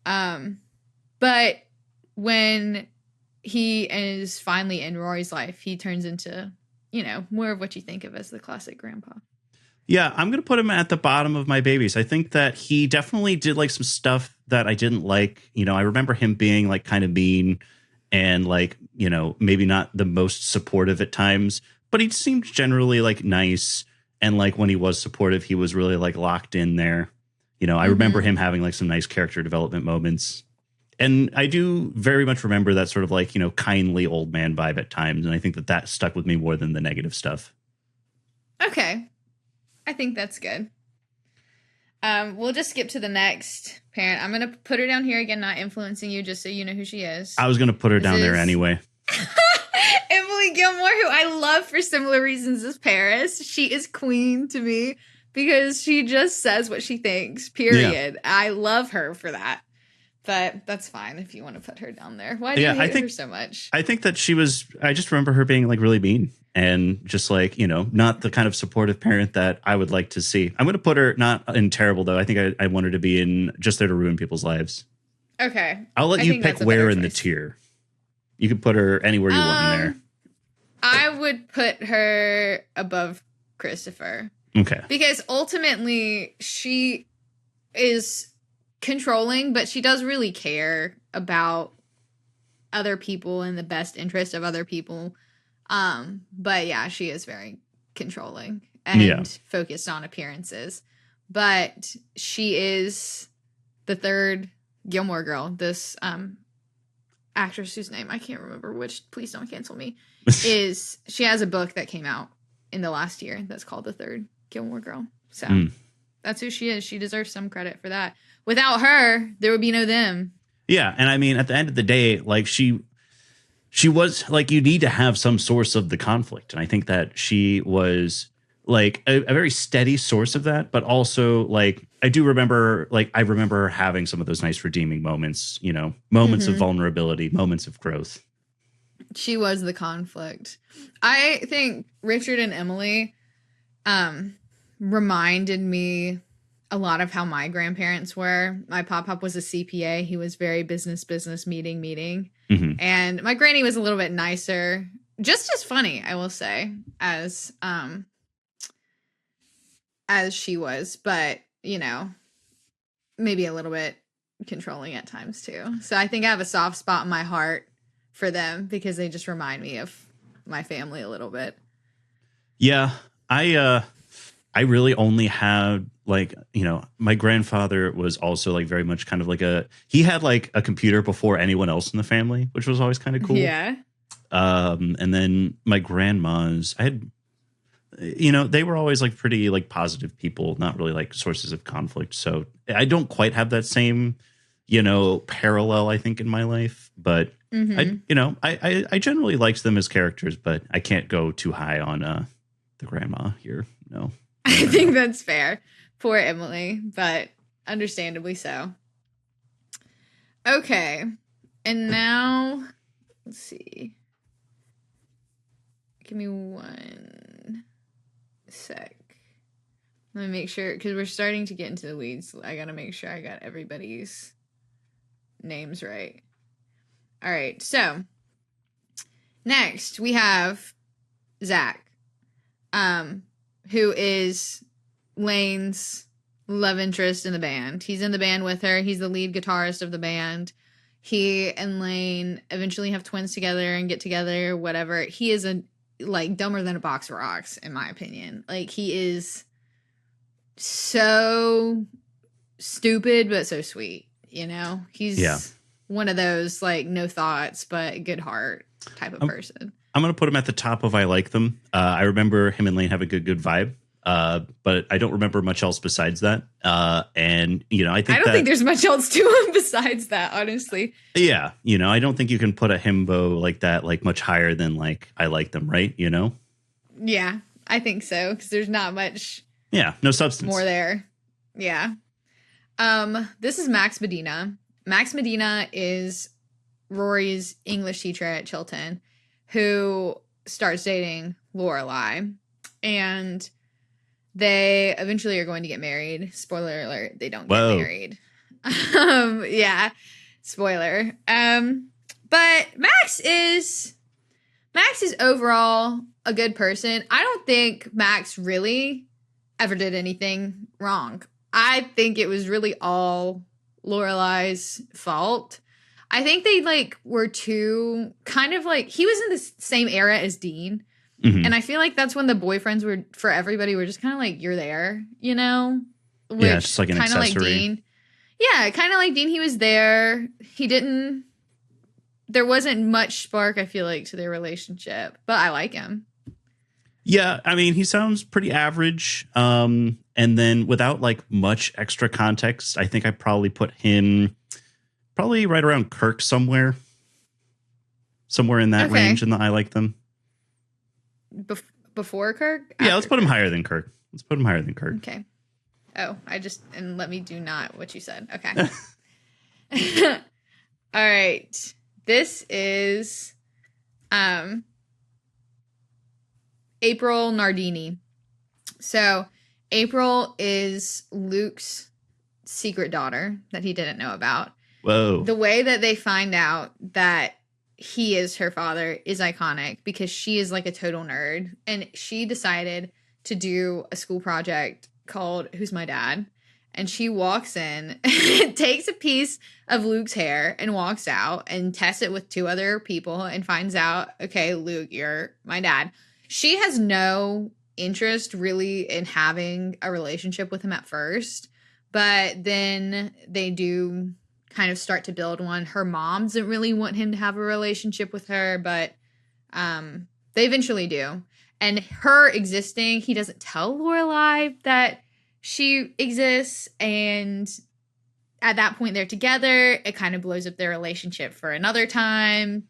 But when he is finally in Rory's life, he turns into, you know, more of what you think of as the classic grandpa. Yeah, I'm going to put him at the bottom of my babies. I think that he definitely did like some stuff that I didn't like. You know, I remember him being like kind of mean and like, you know, maybe not the most supportive at times, but he seemed generally like nice. And like when he was supportive, he was really like locked in there. You know, I remember him having like some nice character development moments. And I do very much remember that sort of like, you know, kindly old man vibe at times. And I think that that stuck with me more than the negative stuff. Okay. I think that's good. We'll just skip to the next parent. I'm going to put her down here again, not influencing you, just so you know who she is. I was going to put her down there anyway. Emily Gilmore, who I love for similar reasons as Paris. She is queen to me because she just says what she thinks, period. Yeah. I love her for that. But that's fine if you want to put her down there. Why do you hate her so much? I think that I just remember her being like really mean and just like, not the kind of supportive parent that I would like to see. I'm going to put her not in terrible, though. I think I want her to be in just there to ruin people's lives. Okay. I'll let you pick where in the tier. You can put her anywhere you want in there. I would put her above Christopher. Okay. Because ultimately she is controlling, but she does really care about other people and the best interest of other people. But yeah, she is very controlling and focused on appearances. But she is the third Gilmore Girl. This actress whose name I can't remember, which please don't cancel me, she has a book that came out in the last year that's called The Third Gilmore Girl. So that's who she is. She deserves some credit for that. Without her, there would be no them. Yeah, and I mean, at the end of the day, like she was like, you need to have some source of the conflict, and I think that she was like a very steady source of that, but also like I remember having some of those nice redeeming moments, moments of vulnerability, moments of growth. She was the conflict. I think Richard and Emily reminded me a lot of how my grandparents were. My pop was a CPA. He was very business, meeting. Mm-hmm. And my granny was a little bit nicer, just as funny, I will say, as she was, but maybe a little bit controlling at times too. So I think I have a soft spot in my heart for them because they just remind me of my family a little bit. Yeah, I really only had like, my grandfather was also like very much kind of like he had like a computer before anyone else in the family, which was always kind of cool. Yeah. And then my grandmas, I had, they were always like pretty like positive people, not really like sources of conflict. So I don't quite have that same, parallel, I think, in my life. But I generally liked them as characters, but I can't go too high on the grandma here. No. I think that's fair. Poor Emily, but understandably so. Okay. And now, let's see. Give me one sec. Let me make sure, because we're starting to get into the weeds. I got to make sure I got everybody's names right. All right. So, next we have Zach, who is Lane's love interest in the band. He's in the band with her. He's the lead guitarist of the band. He and Lane eventually have twins together and get together, whatever. He is dumber than a box of rocks, in my opinion. Like, he is so stupid, but so sweet, He's one of those, like, no thoughts, but good heart type of person. I'm going to put him at the top of I like them. I remember him and Lane have a good vibe. But I don't remember much else besides that. And, I don't think there's much else to him besides that, honestly. Yeah. I don't think you can put a himbo like that, like much higher than like, I like them. Right. Yeah, I think so. Cause there's not much. Yeah. No substance more there. Yeah. This is Max Medina. Max Medina is Rory's English teacher at Chilton, who starts dating Lorelai, and they eventually are going to get married. Spoiler alert, they don't get married. Yeah, spoiler. But Max is overall a good person. I don't think Max really ever did anything wrong. I think it was really all Lorelai's fault. I think they were too kind of he was in the same era as Dean. Mm-hmm. And I feel like that's when the boyfriends were for everybody were just kind of you're there, Which, yeah, just like an accessory. Like Dean. Yeah, kind of like Dean. He was there. There wasn't much spark, I feel like, to their relationship, but I like him. Yeah, I mean, he sounds pretty average. And then without much extra context, I think I probably put him right around Kirk somewhere. somewhere in that range in the I like them. Before Kirk? Yeah, let's put him higher than Kirk. Okay. Oh, and let me do not what you said. Okay. All right. This is April Nardini. So April is Luke's secret daughter that he didn't know about. Whoa. The way that they find out that he is her father is iconic because she is like a total nerd. And she decided to do a school project called Who's My Dad? And she walks in, takes a piece of Luke's hair and walks out and tests it with 2 other people and finds out, okay, Luke, you're my dad. She has no interest really in having a relationship with him at first, but then they do kind of start to build one. Her mom doesn't really want him to have a relationship with her, but they eventually do. And her existing, he doesn't tell Lorelai that she exists, and at that point they're together. It kind of blows up their relationship for another time.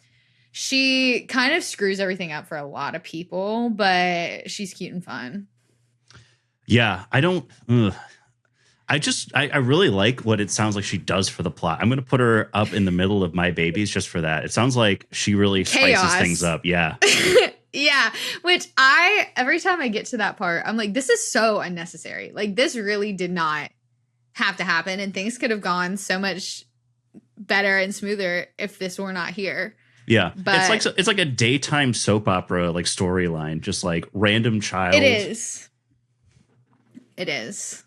She kind of screws everything up for a lot of people, but she's cute and fun. Yeah, I really like what it sounds like she does for the plot. I'm going to put her up in the middle of My Babies just for that. It sounds like she really spices things up. Yeah. Yeah, which every time I get to that part, I'm like, this is so unnecessary. Like, this really did not have to happen, and things could have gone so much better and smoother if this were not here. Yeah, but it's like a daytime soap opera like storyline, just like random child. It is.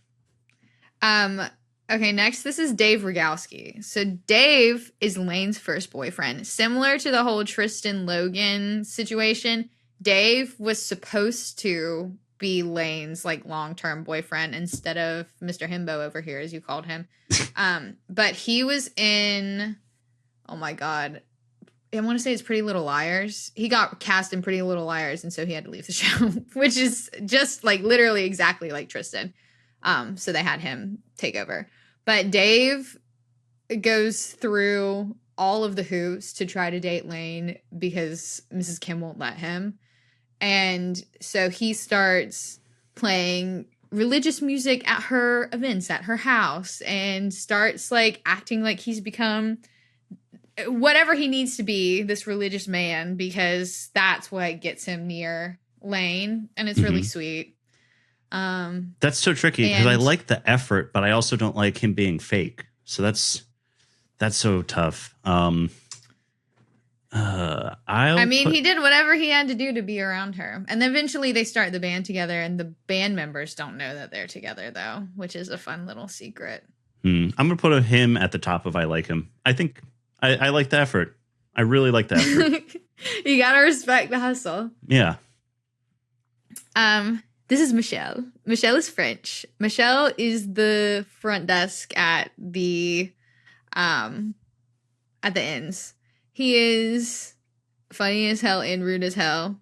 Okay, next, this is Dave Rogowski. So Dave is Lane's first boyfriend. Similar to the whole Tristan Logan situation, Dave was supposed to be Lane's like long-term boyfriend instead of Mr. Himbo over here, as you called him. But he was in, oh my God, I want to say it's Pretty Little Liars. He got cast in Pretty Little Liars, and so he had to leave the show, which is just like literally exactly like Tristan. So they had him take over. But Dave goes through all of the hoops to try to date Lane because Mrs. Kim won't let him. And so he starts playing religious music at her events at her house and starts like acting like he's become whatever he needs to be, this religious man, because that's what gets him near Lane. And it's really sweet. That's so tricky because I like the effort, but I also don't like him being fake. So that's so tough. He did whatever he had to do to be around her. And then eventually they start the band together, and the band members don't know that they're together, though, which is a fun little secret. I'm going to put him at the top of I like him. I think I like the effort. I really like the effort. You got to respect the hustle. Yeah. This is Michelle. Michelle is French. Michelle is the front desk at the inns. He is funny as hell and rude as hell.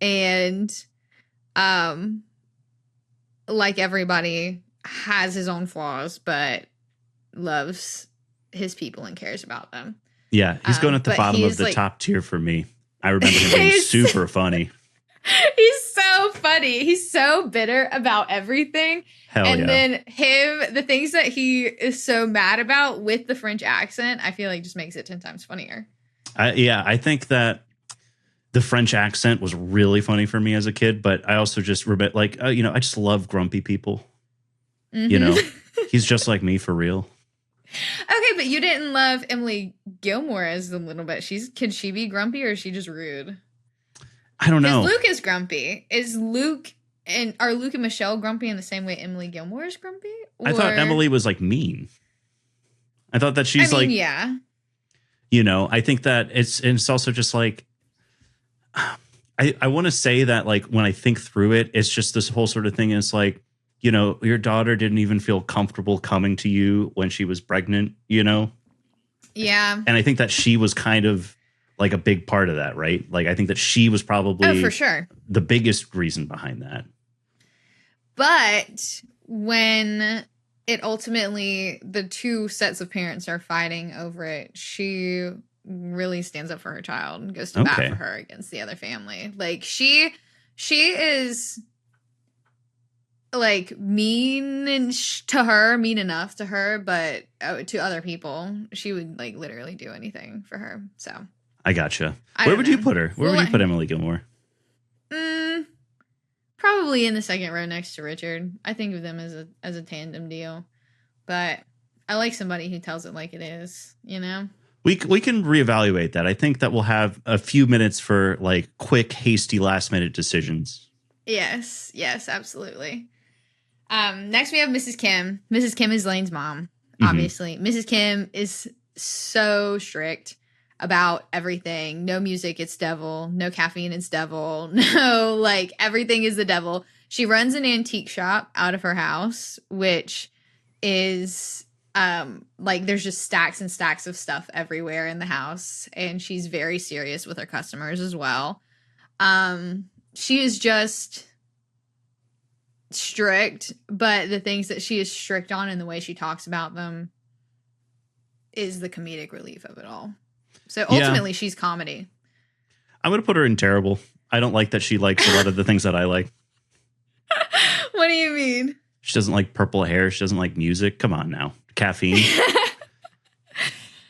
And like everybody, has his own flaws, but loves his people and cares about them. Yeah, he's going at the bottom of the top tier for me. I remember him being super funny. He's so funny. He's so bitter about everything. Then the things that he is so mad about with the French accent, I feel like just makes it 10 times funnier. I think that the French accent was really funny for me as a kid, but I also just I just love grumpy people. He's just like me for real. Okay, but you didn't love Emily Gilmore as a little bit. Can she be grumpy, or is she just rude? I don't know. Luke is grumpy. Are Luke and Michelle grumpy in the same way Emily Gilmore is grumpy? I thought Emily was like mean. I thought that she's yeah. I think that it's also just like, I want to say that like when I think through it, it's just this whole sort of thing. And it's like, your daughter didn't even feel comfortable coming to you when she was pregnant, Yeah. And I think that she was kind of like a big part of that, right? Like, I think that she was probably for sure the biggest reason behind that. But when it ultimately, the two sets of parents are fighting over it, she really stands up for her child and goes to bat for her against the other family. Like she is like mean enough to her, but to other people, she would like literally do anything for her. So I gotcha. Where would you put her? Where would you put Emily Gilmore? Probably in the second row next to Richard. I think of them as a tandem deal, but I like somebody who tells it like it is, you know? We can reevaluate that. I think that we'll have a few minutes for like quick, hasty, last minute decisions. Yes, absolutely. Next we have Mrs. Kim. Mrs. Kim is Lane's mom, obviously. Mrs. Kim is so strict about everything. No music, it's devil. No caffeine, it's devil. No, like everything is the devil. She runs an antique shop out of her house, which is like there's just stacks and stacks of stuff everywhere in the house, and she's very serious with her customers as well. She is just strict, but the things that she is strict on and the way she talks about them is the comedic relief of it all. So ultimately, she's comedy. I'm going to put her in terrible. I don't like that she likes a lot of the things that I like. What do you mean? She doesn't like purple hair. She doesn't like music. Come on now. Caffeine.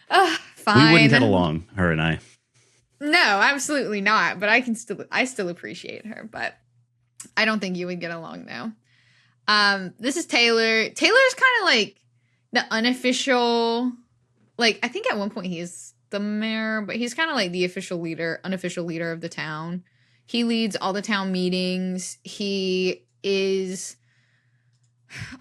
Fine. We wouldn't get along, her and I. No, absolutely not. But I still appreciate her. But I don't think you would get along though. This is Taylor. Taylor's kind of like the unofficial, like I think at one point he's the mayor, but he's kind of like the unofficial leader of the town. He leads all the town meetings. He is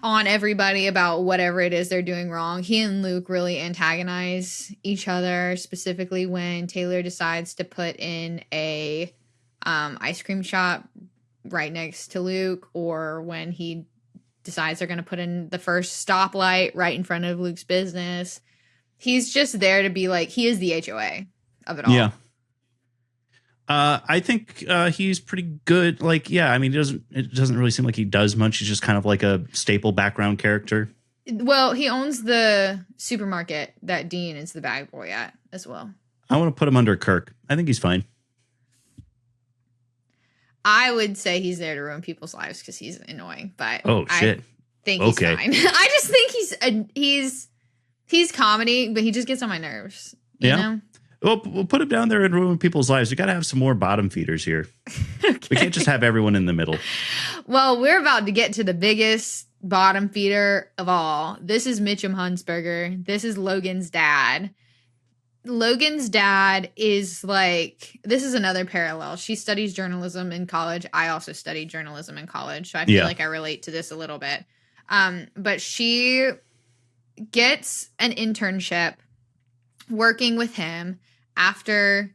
on everybody about whatever it is they're doing wrong. He and Luke really antagonize each other, specifically when Taylor decides to put in a ice cream shop right next to Luke, or when he decides they're going to put in the first stoplight right in front of Luke's business. He's just there to be like, he is the HOA of it all. Yeah. I think he's pretty good. Like, yeah, I mean, it doesn't really seem like he does much. He's just kind of like a staple background character. Well, he owns the supermarket that Dean is the bag boy at as well. I want to put him under Kirk. I think he's fine. I would say he's there to ruin people's lives because he's annoying, but shit. I think he's fine. I just think he's comedy, but he just gets on my nerves. You know? Well, we'll put him down there and ruin people's lives. We got to have some more bottom feeders here. Okay. We can't just have everyone in the middle. Well, we're about to get to the biggest bottom feeder of all. This is Mitchum Huntsberger. This is Logan's dad. Logan's dad is like, this is another parallel. She studies journalism in college. I also studied journalism in college, so I feel like I relate to this a little bit. But she gets an internship working with him after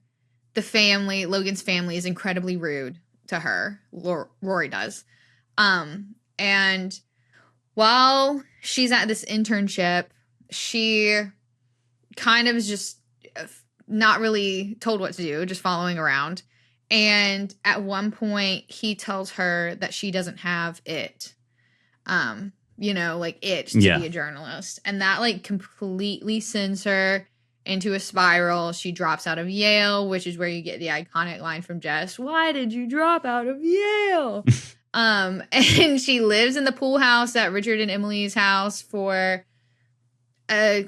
Logan's family is incredibly rude to her. Rory does. And while she's at this internship, she kind of is just not really told what to do, just following around. And at one point, he tells her that she doesn't have it. Like it to be a journalist. And that like completely sends her into a spiral. She drops out of Yale, which is where you get the iconic line from Jess, "Why did you drop out of Yale?" And she lives in the pool house at Richard and Emily's house for a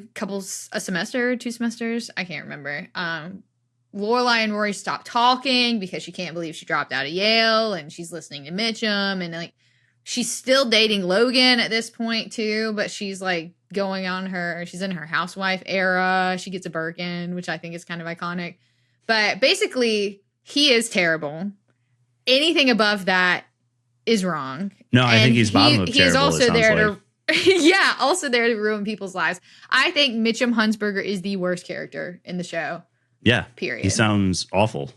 semester, 2 semesters. I can't remember. Lorelai and Rory stop talking because she can't believe she dropped out of Yale, and she's listening to Mitchum, and like she's still dating Logan at this point too, but she's like she's in her housewife era. She gets a Birkin, which I think is kind of iconic. But basically, he is terrible. Anything above that is wrong. No, I think he's bottom of terrible. He's also there also there to ruin people's lives. I think Mitchum Huntsberger is the worst character in the show. Yeah. Period. He sounds awful.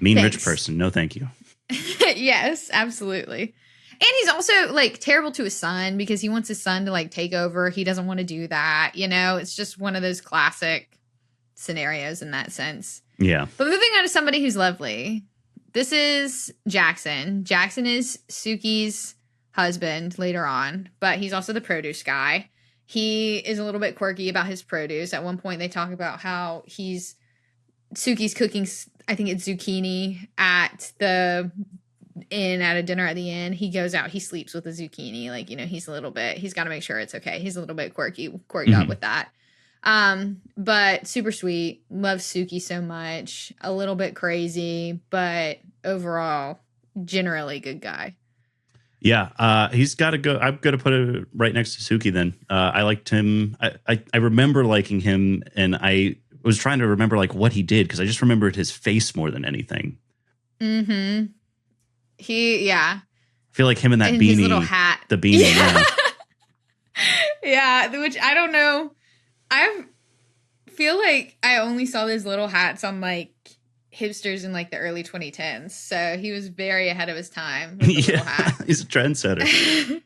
Mean rich person. No, thank you. Yes, absolutely. And he's also like terrible to his son because he wants his son to like take over. He doesn't want to do that. You know, it's just one of those classic scenarios in that sense. Yeah. But moving on to somebody who's lovely. This is Jackson. Jackson is Suki's husband later on, but he's also the produce guy. he is a little bit quirky about his produce. At one point, they talk about how Suki's cooking, I think it's zucchini at the inn, at a dinner at the inn. He goes out, he sleeps with a zucchini. Like, he's got to make sure it's okay. He's a little bit quirked up with that. But super sweet. Loves Suki so much. A little bit crazy, but overall, generally good guy. Yeah, he's got to go. I'm going to put it right next to Suki then. I liked him. I remember liking him, and I was trying to remember like what he did because I just remembered his face more than anything. Mm-hmm. I feel like him and that beanie. His little hat. The beanie, yeah. Yeah, which I don't know. I feel like I only saw those little hats on like hipsters in like the early 2010s. So he was very ahead of his time with the little hat. He's a trendsetter.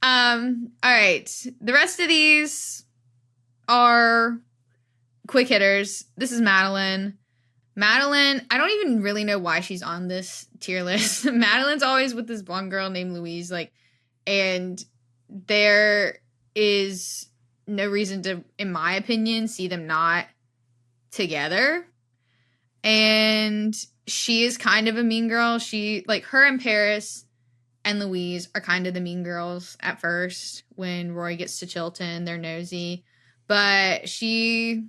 All right. The rest of these are quick hitters. This is Madeline. Madeline, I don't even really know why she's on this tier list. Madeline's always with this blonde girl named Louise, and there is no reason to, in my opinion, see them not together. And she is kind of a mean girl. She, her and Paris and Louise are kind of the mean girls at first. When Rory gets to Chilton, they're nosy. But she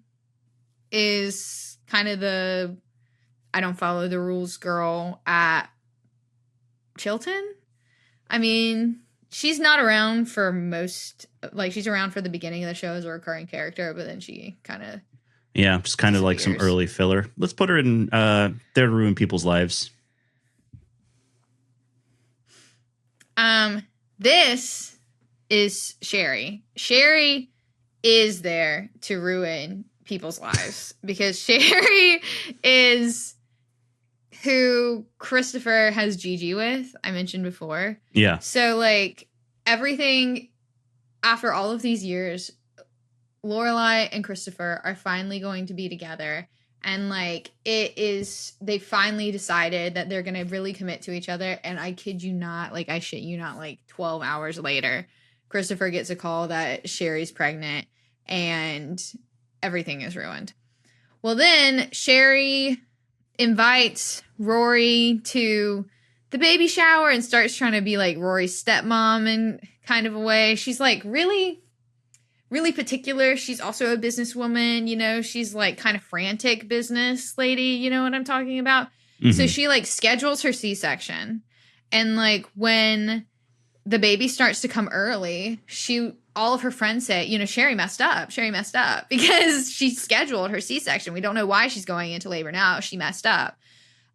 is kind of the I don't follow the rules girl at Chilton. I mean, she's not around for she's around for the beginning of the show as a recurring character, but then she kind of just kind of like some early filler. Let's put her in There to Ruin People's Lives. This is Sherry. Sherry is there to ruin people's lives because Sherry is who Christopher has Gigi with, I mentioned before. Yeah. So everything after all of these years, Lorelai and Christopher are finally going to be together. And they finally decided that they're going to really commit to each other. And I kid you not, I shit you not, 12 hours later, Christopher gets a call that Sherry's pregnant and everything is ruined. Well, then Sherry invites Rory to the baby shower and starts trying to be Rory's stepmom in kind of a way. She's really, really particular. She's also a businesswoman, she's kind of frantic business lady, you know what I'm talking about? Mm-hmm. So she schedules her C-section. And when the baby starts to come early, all of her friends say, Sherry messed up because she scheduled her C-section. We don't know why she's going into labor now. She messed up.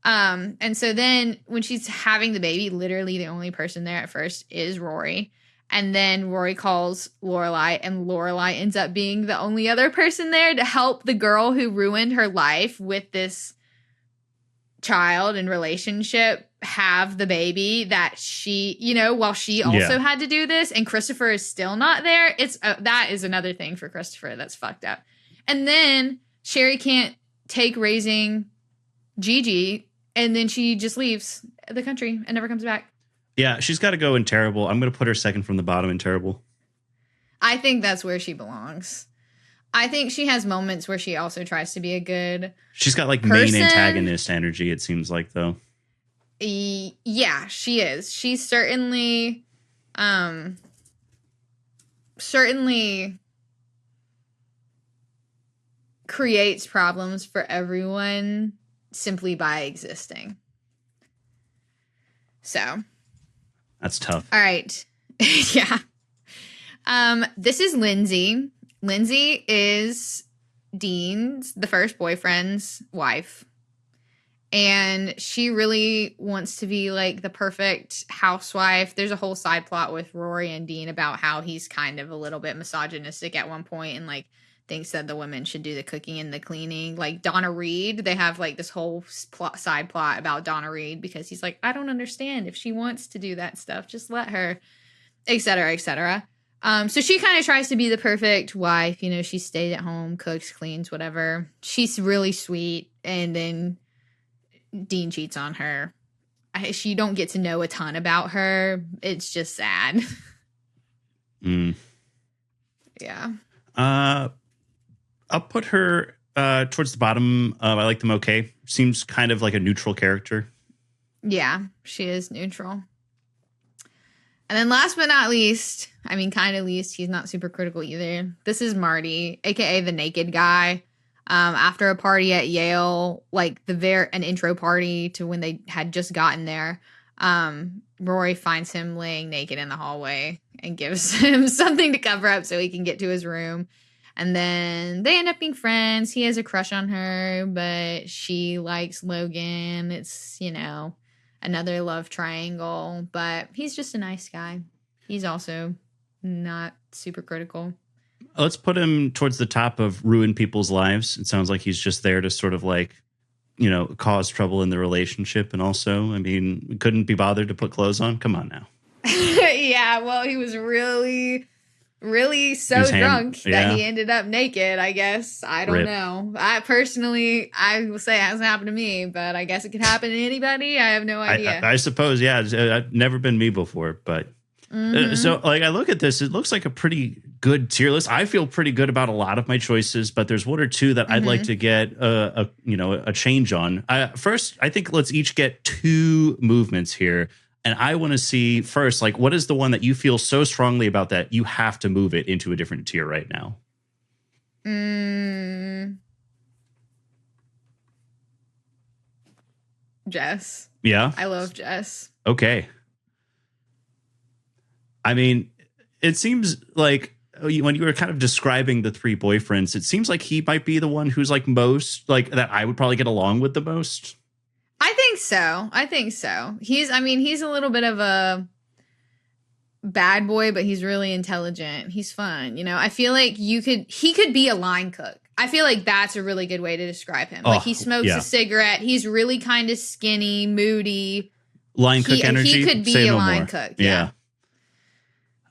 And so then when she's having the baby, literally the only person there at first is Rory. And then Rory calls Lorelai, and Lorelai ends up being the only other person there to help the girl who ruined her life with this child and relationship have the baby that she, while she also had to do this, and Christopher is still not there. That is another thing for Christopher that's fucked up. And then Sherry can't take raising Gigi, and then she just leaves the country and never comes back. Yeah, she's got to go in terrible. I'm going to put her second from the bottom in terrible. I think that's where she belongs. I think she has moments where she also tries to be a good She's got main antagonist energy, it seems like, though. Yeah, she is. She's certainly creates problems for everyone simply by existing. So that's tough. All right. Yeah. This is Lindsay. Lindsay is Dean's, the first boyfriend's wife. And she really wants to be the perfect housewife. There's a whole side plot with Rory and Dean about how he's kind of a little bit misogynistic at one point and thinks that the women should do the cooking and the cleaning. Donna Reed, they have this whole side plot about Donna Reed because he's I don't understand. If she wants to do that stuff, just let her, etc., etc. So she kind of tries to be the perfect wife. She stays at home, cooks, cleans, whatever. She's really sweet. And then Dean cheats on her. You don't get to know a ton about her. It's just sad. Yeah. I'll put her towards the bottom. I like them okay. Seems kind of like a neutral character. Yeah, she is neutral. And then last but not least, I mean, kind of least, he's not super critical either. This is Marty, aka the naked guy. After a party at Yale, like an intro party to when they had just gotten there, Rory finds him laying naked in the hallway and gives him something to cover up so he can get to his room. And then they end up being friends. He has a crush on her, but she likes Logan. It's, another love triangle, but he's just a nice guy. He's also not super critical. Let's put him towards the top of ruin people's lives. It sounds like he's just there to sort of like, cause trouble in the relationship. And also, I mean, couldn't be bothered to put clothes on. Come on now. Yeah, well, he was really so drunk that he ended up naked, I guess. I don't know. I will say it hasn't happened to me, but I guess it could happen to anybody. I have no idea. I suppose, yeah. It's never been me before, but so like I look at this, it looks like a pretty good tier list. I feel pretty good about a lot of my choices, but there's one or two that I'd like to get a change on. First, I think let's each get 2 movements here. And I want to see first, like, what is the one that you feel so strongly about that you have to move it into a different tier right now? Jess. Yeah? I love Jess. Okay. I mean, it seems like when you were kind of describing the 3 boyfriends, it seems like he might be the one who's like most, like, that I would probably get along with the most. I think so. He's a little bit of a bad boy, but he's really intelligent. He's fun. I feel like he could be a line cook. I feel like that's a really good way to describe him. Like he smokes a cigarette. He's really kind of skinny, moody. Line cook energy. He could be a line cook. Yeah.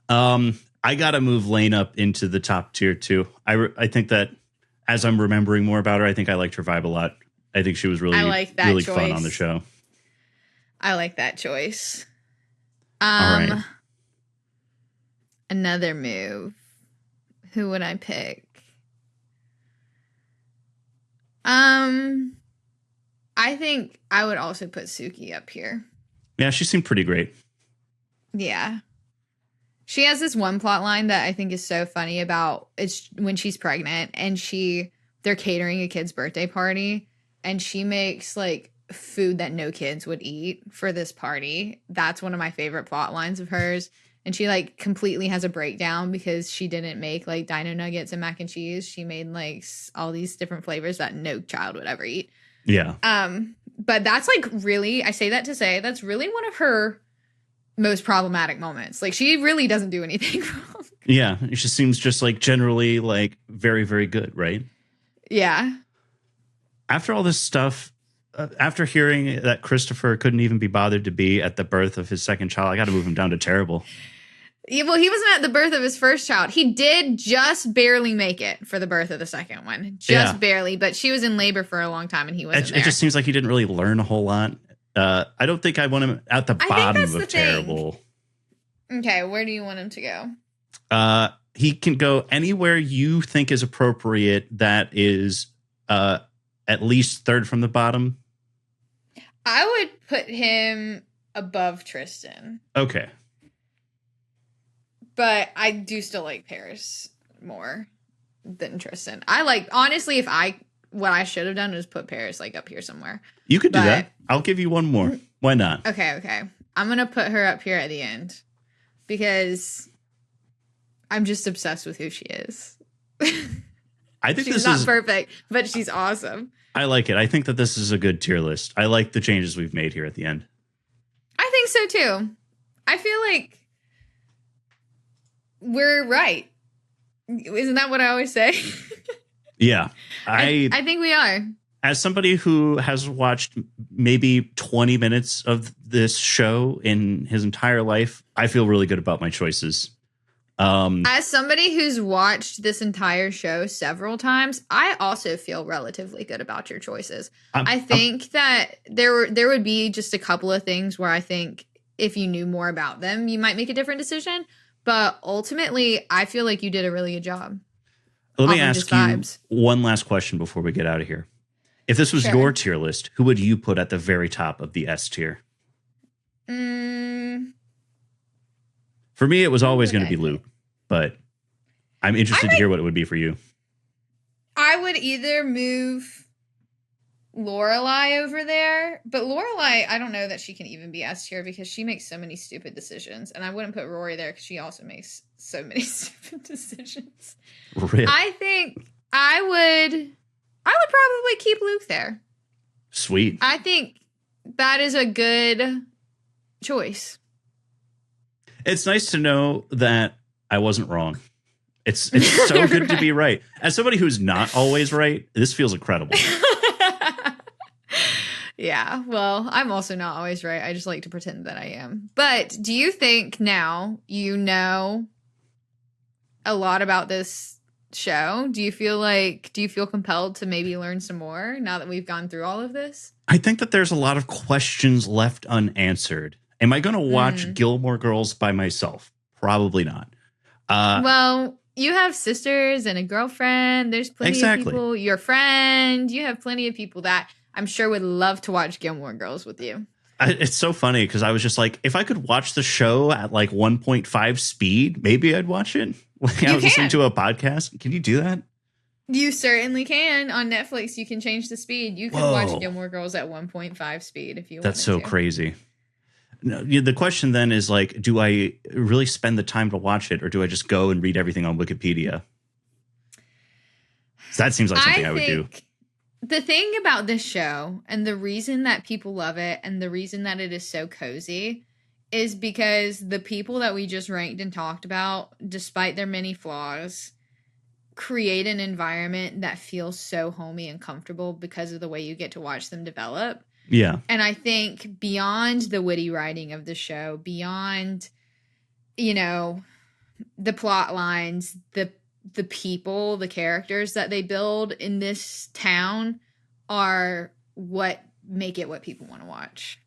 I got to move Lane up into the top tier too. I think that as I'm remembering more about her, I think I liked her vibe a lot. I think she was really fun on the show. I like that choice. All right. Another move. Who would I pick? I think I would also put Suki up here. Yeah, she seemed pretty great. Yeah. She has this one plot line that I think is so funny about it's when she's pregnant and they're catering a kid's birthday party. And she makes like food that no kids would eat for this party. That's one of my favorite plot lines of hers. And she like completely has a breakdown because she didn't make like dino nuggets and mac and cheese. She made like all these different flavors that no child would ever eat. Yeah. But that's like really, I say that to say that's really one of her most problematic moments. Like she really doesn't do anything wrong. Yeah. She seems just like generally like very, very good, right? Yeah. After all this stuff, after hearing that Christopher couldn't even be bothered to be at the birth of his second child, I got to move him down to terrible. Yeah, well, he wasn't at the birth of his first child. He did just barely make it for the birth of the second one. Just barely, but she was in labor for a long time and he wasn't there. It just seems like he didn't really learn a whole lot. I don't think I want him at the bottom of terrible. Okay, where do you want him to go? He can go anywhere you think is appropriate that is at least third from the bottom. I would put him above Tristan. Okay. But I do still like Paris more than Tristan. Honestly, what I should have done was put Paris like up here somewhere. You could do that. I'll give you one more. Why not? Okay. I'm going to put her up here at the end because I'm just obsessed with who she is. I think she's not perfect, but she's awesome. I like it. I think that this is a good tier list. I like the changes we've made here at the end. I think so too. I feel like we're right. Isn't that what I always say? Yeah. I think we are. As somebody who has watched maybe 20 minutes of this show in his entire life, I feel really good about my choices. As somebody who's watched this entire show several times, I also feel relatively good about your choices. I think that there would be just a couple of things where I think if you knew more about them, you might make a different decision. But ultimately, I feel like you did a really good job. Let me ask you one last question before we get out of here. If this was your tier list, who would you put at the very top of the S tier? For me, it was always going to be Luke, but I'm interested to hear what it would be for you. I would either move Lorelai over there, but Lorelai, I don't know that she can even be S tier because she makes so many stupid decisions, and I wouldn't put Rory there because she also makes so many stupid decisions. Really? I think I would probably keep Luke there. Sweet. I think that is a good choice. It's nice to know that I wasn't wrong. It's so good to be right. As somebody who's not always right, this feels incredible. Yeah, well, I'm also not always right. I just like to pretend that I am. But do you think now you know a lot about this show? Do you feel compelled to maybe learn some more now that we've gone through all of this? I think that there's a lot of questions left unanswered. Am I going to watch Gilmore Girls by myself? Probably not. Well, you have sisters and a girlfriend. There's plenty of people. Your friend. You have plenty of people that I'm sure would love to watch Gilmore Girls with you. It's so funny because I was just like, if I could watch the show at like 1.5 speed, maybe I'd watch it. Like I was listening to a podcast. Can you do that? You certainly can. On Netflix, you can change the speed. You can watch Gilmore Girls at 1.5 speed if you want. That's so crazy. No, the question then is like, do I really spend the time to watch it, or do I just go and read everything on Wikipedia? So that seems like something I would do. The thing about this show and the reason that people love it and the reason that it is so cozy is because the people that we just ranked and talked about, despite their many flaws, create an environment that feels so homey and comfortable because of the way you get to watch them develop. Yeah. And I think beyond the witty writing of the show, beyond, the plot lines, the people, the characters that they build in this town are what make it what people want to watch.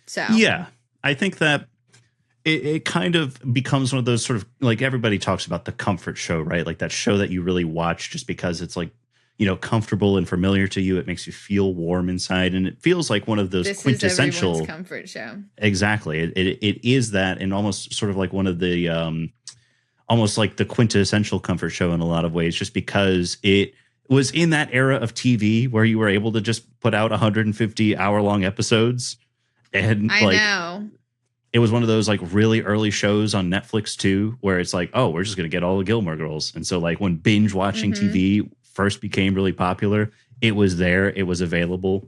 So yeah, I think that it kind of becomes one of those sort of like everybody talks about the comfort show, right? Like that show that you really watch just because it's like, comfortable and familiar to you. It makes you feel warm inside, and it feels like one of those quintessential is comfort show. Exactly, it is that, and almost sort of like one of the almost like the quintessential comfort show in a lot of ways, just because it was in that era of TV where you were able to just put out 150 hour-long episodes, and I know it was one of those like really early shows on Netflix too, where it's like, oh, we're just gonna get all the Gilmore Girls, and so like when binge watching TV first became really popular, it was there, it was available.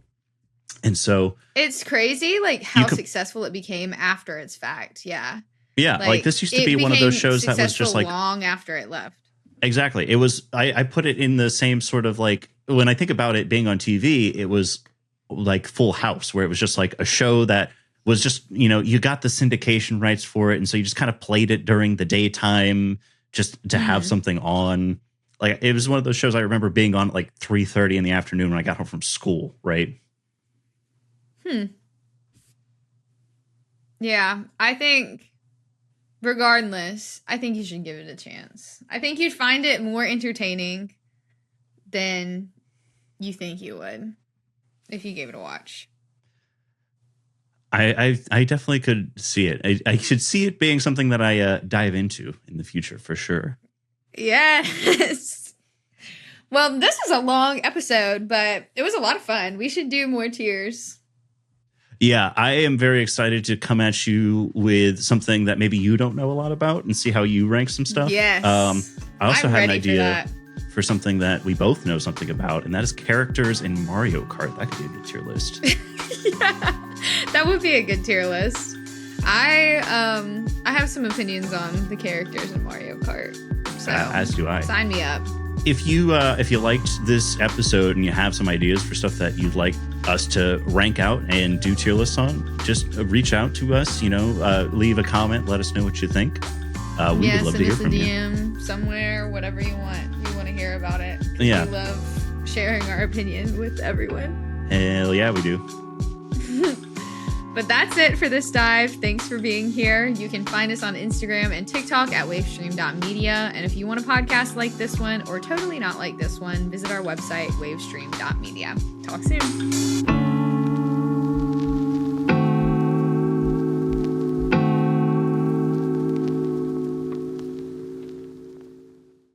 And so it's crazy like how successful it became after its fact. Yeah, like this used to be one of those shows that was just like long after it left. Exactly. It was I put it in the same sort of like, when I think about it being on TV, it was like Full House, where it was just like a show that was just, you got the syndication rights for it, and so you just kind of played it during the daytime just to have something on. Like it was one of those shows I remember being on at like 3:30 in the afternoon when I got home from school, right? Yeah, I think regardless, I think you should give it a chance. I think you'd find it more entertaining than you think you would if you gave it a watch. I definitely could see it. I could see it being something that I dive into in the future for sure. Yes. Well, this was a long episode, but it was a lot of fun. We should do more tiers. Yeah, I am very excited to come at you with something that maybe you don't know a lot about and see how you rank some stuff. Yes. I also had an idea for something that we both know something about, and that is characters in Mario Kart. That could be a good tier list. Yeah, that would be a good tier list. I have some opinions on the characters in Mario Kart. So as do I. Sign me up. If you liked this episode and you have some ideas for stuff that you'd like us to rank out and do tier lists on, just reach out to us. Leave a comment. Let us know what you think. We would love to hear from you. Send us a DM somewhere, whatever you want. We want to hear about it. Yeah, we love sharing our opinion with everyone. Hell yeah, we do. But that's it for this dive. Thanks for being here. You can find us on Instagram and TikTok at wavestream.media. And if you want a podcast like this one or totally not like this one, visit our website, wavestream.media. Talk soon.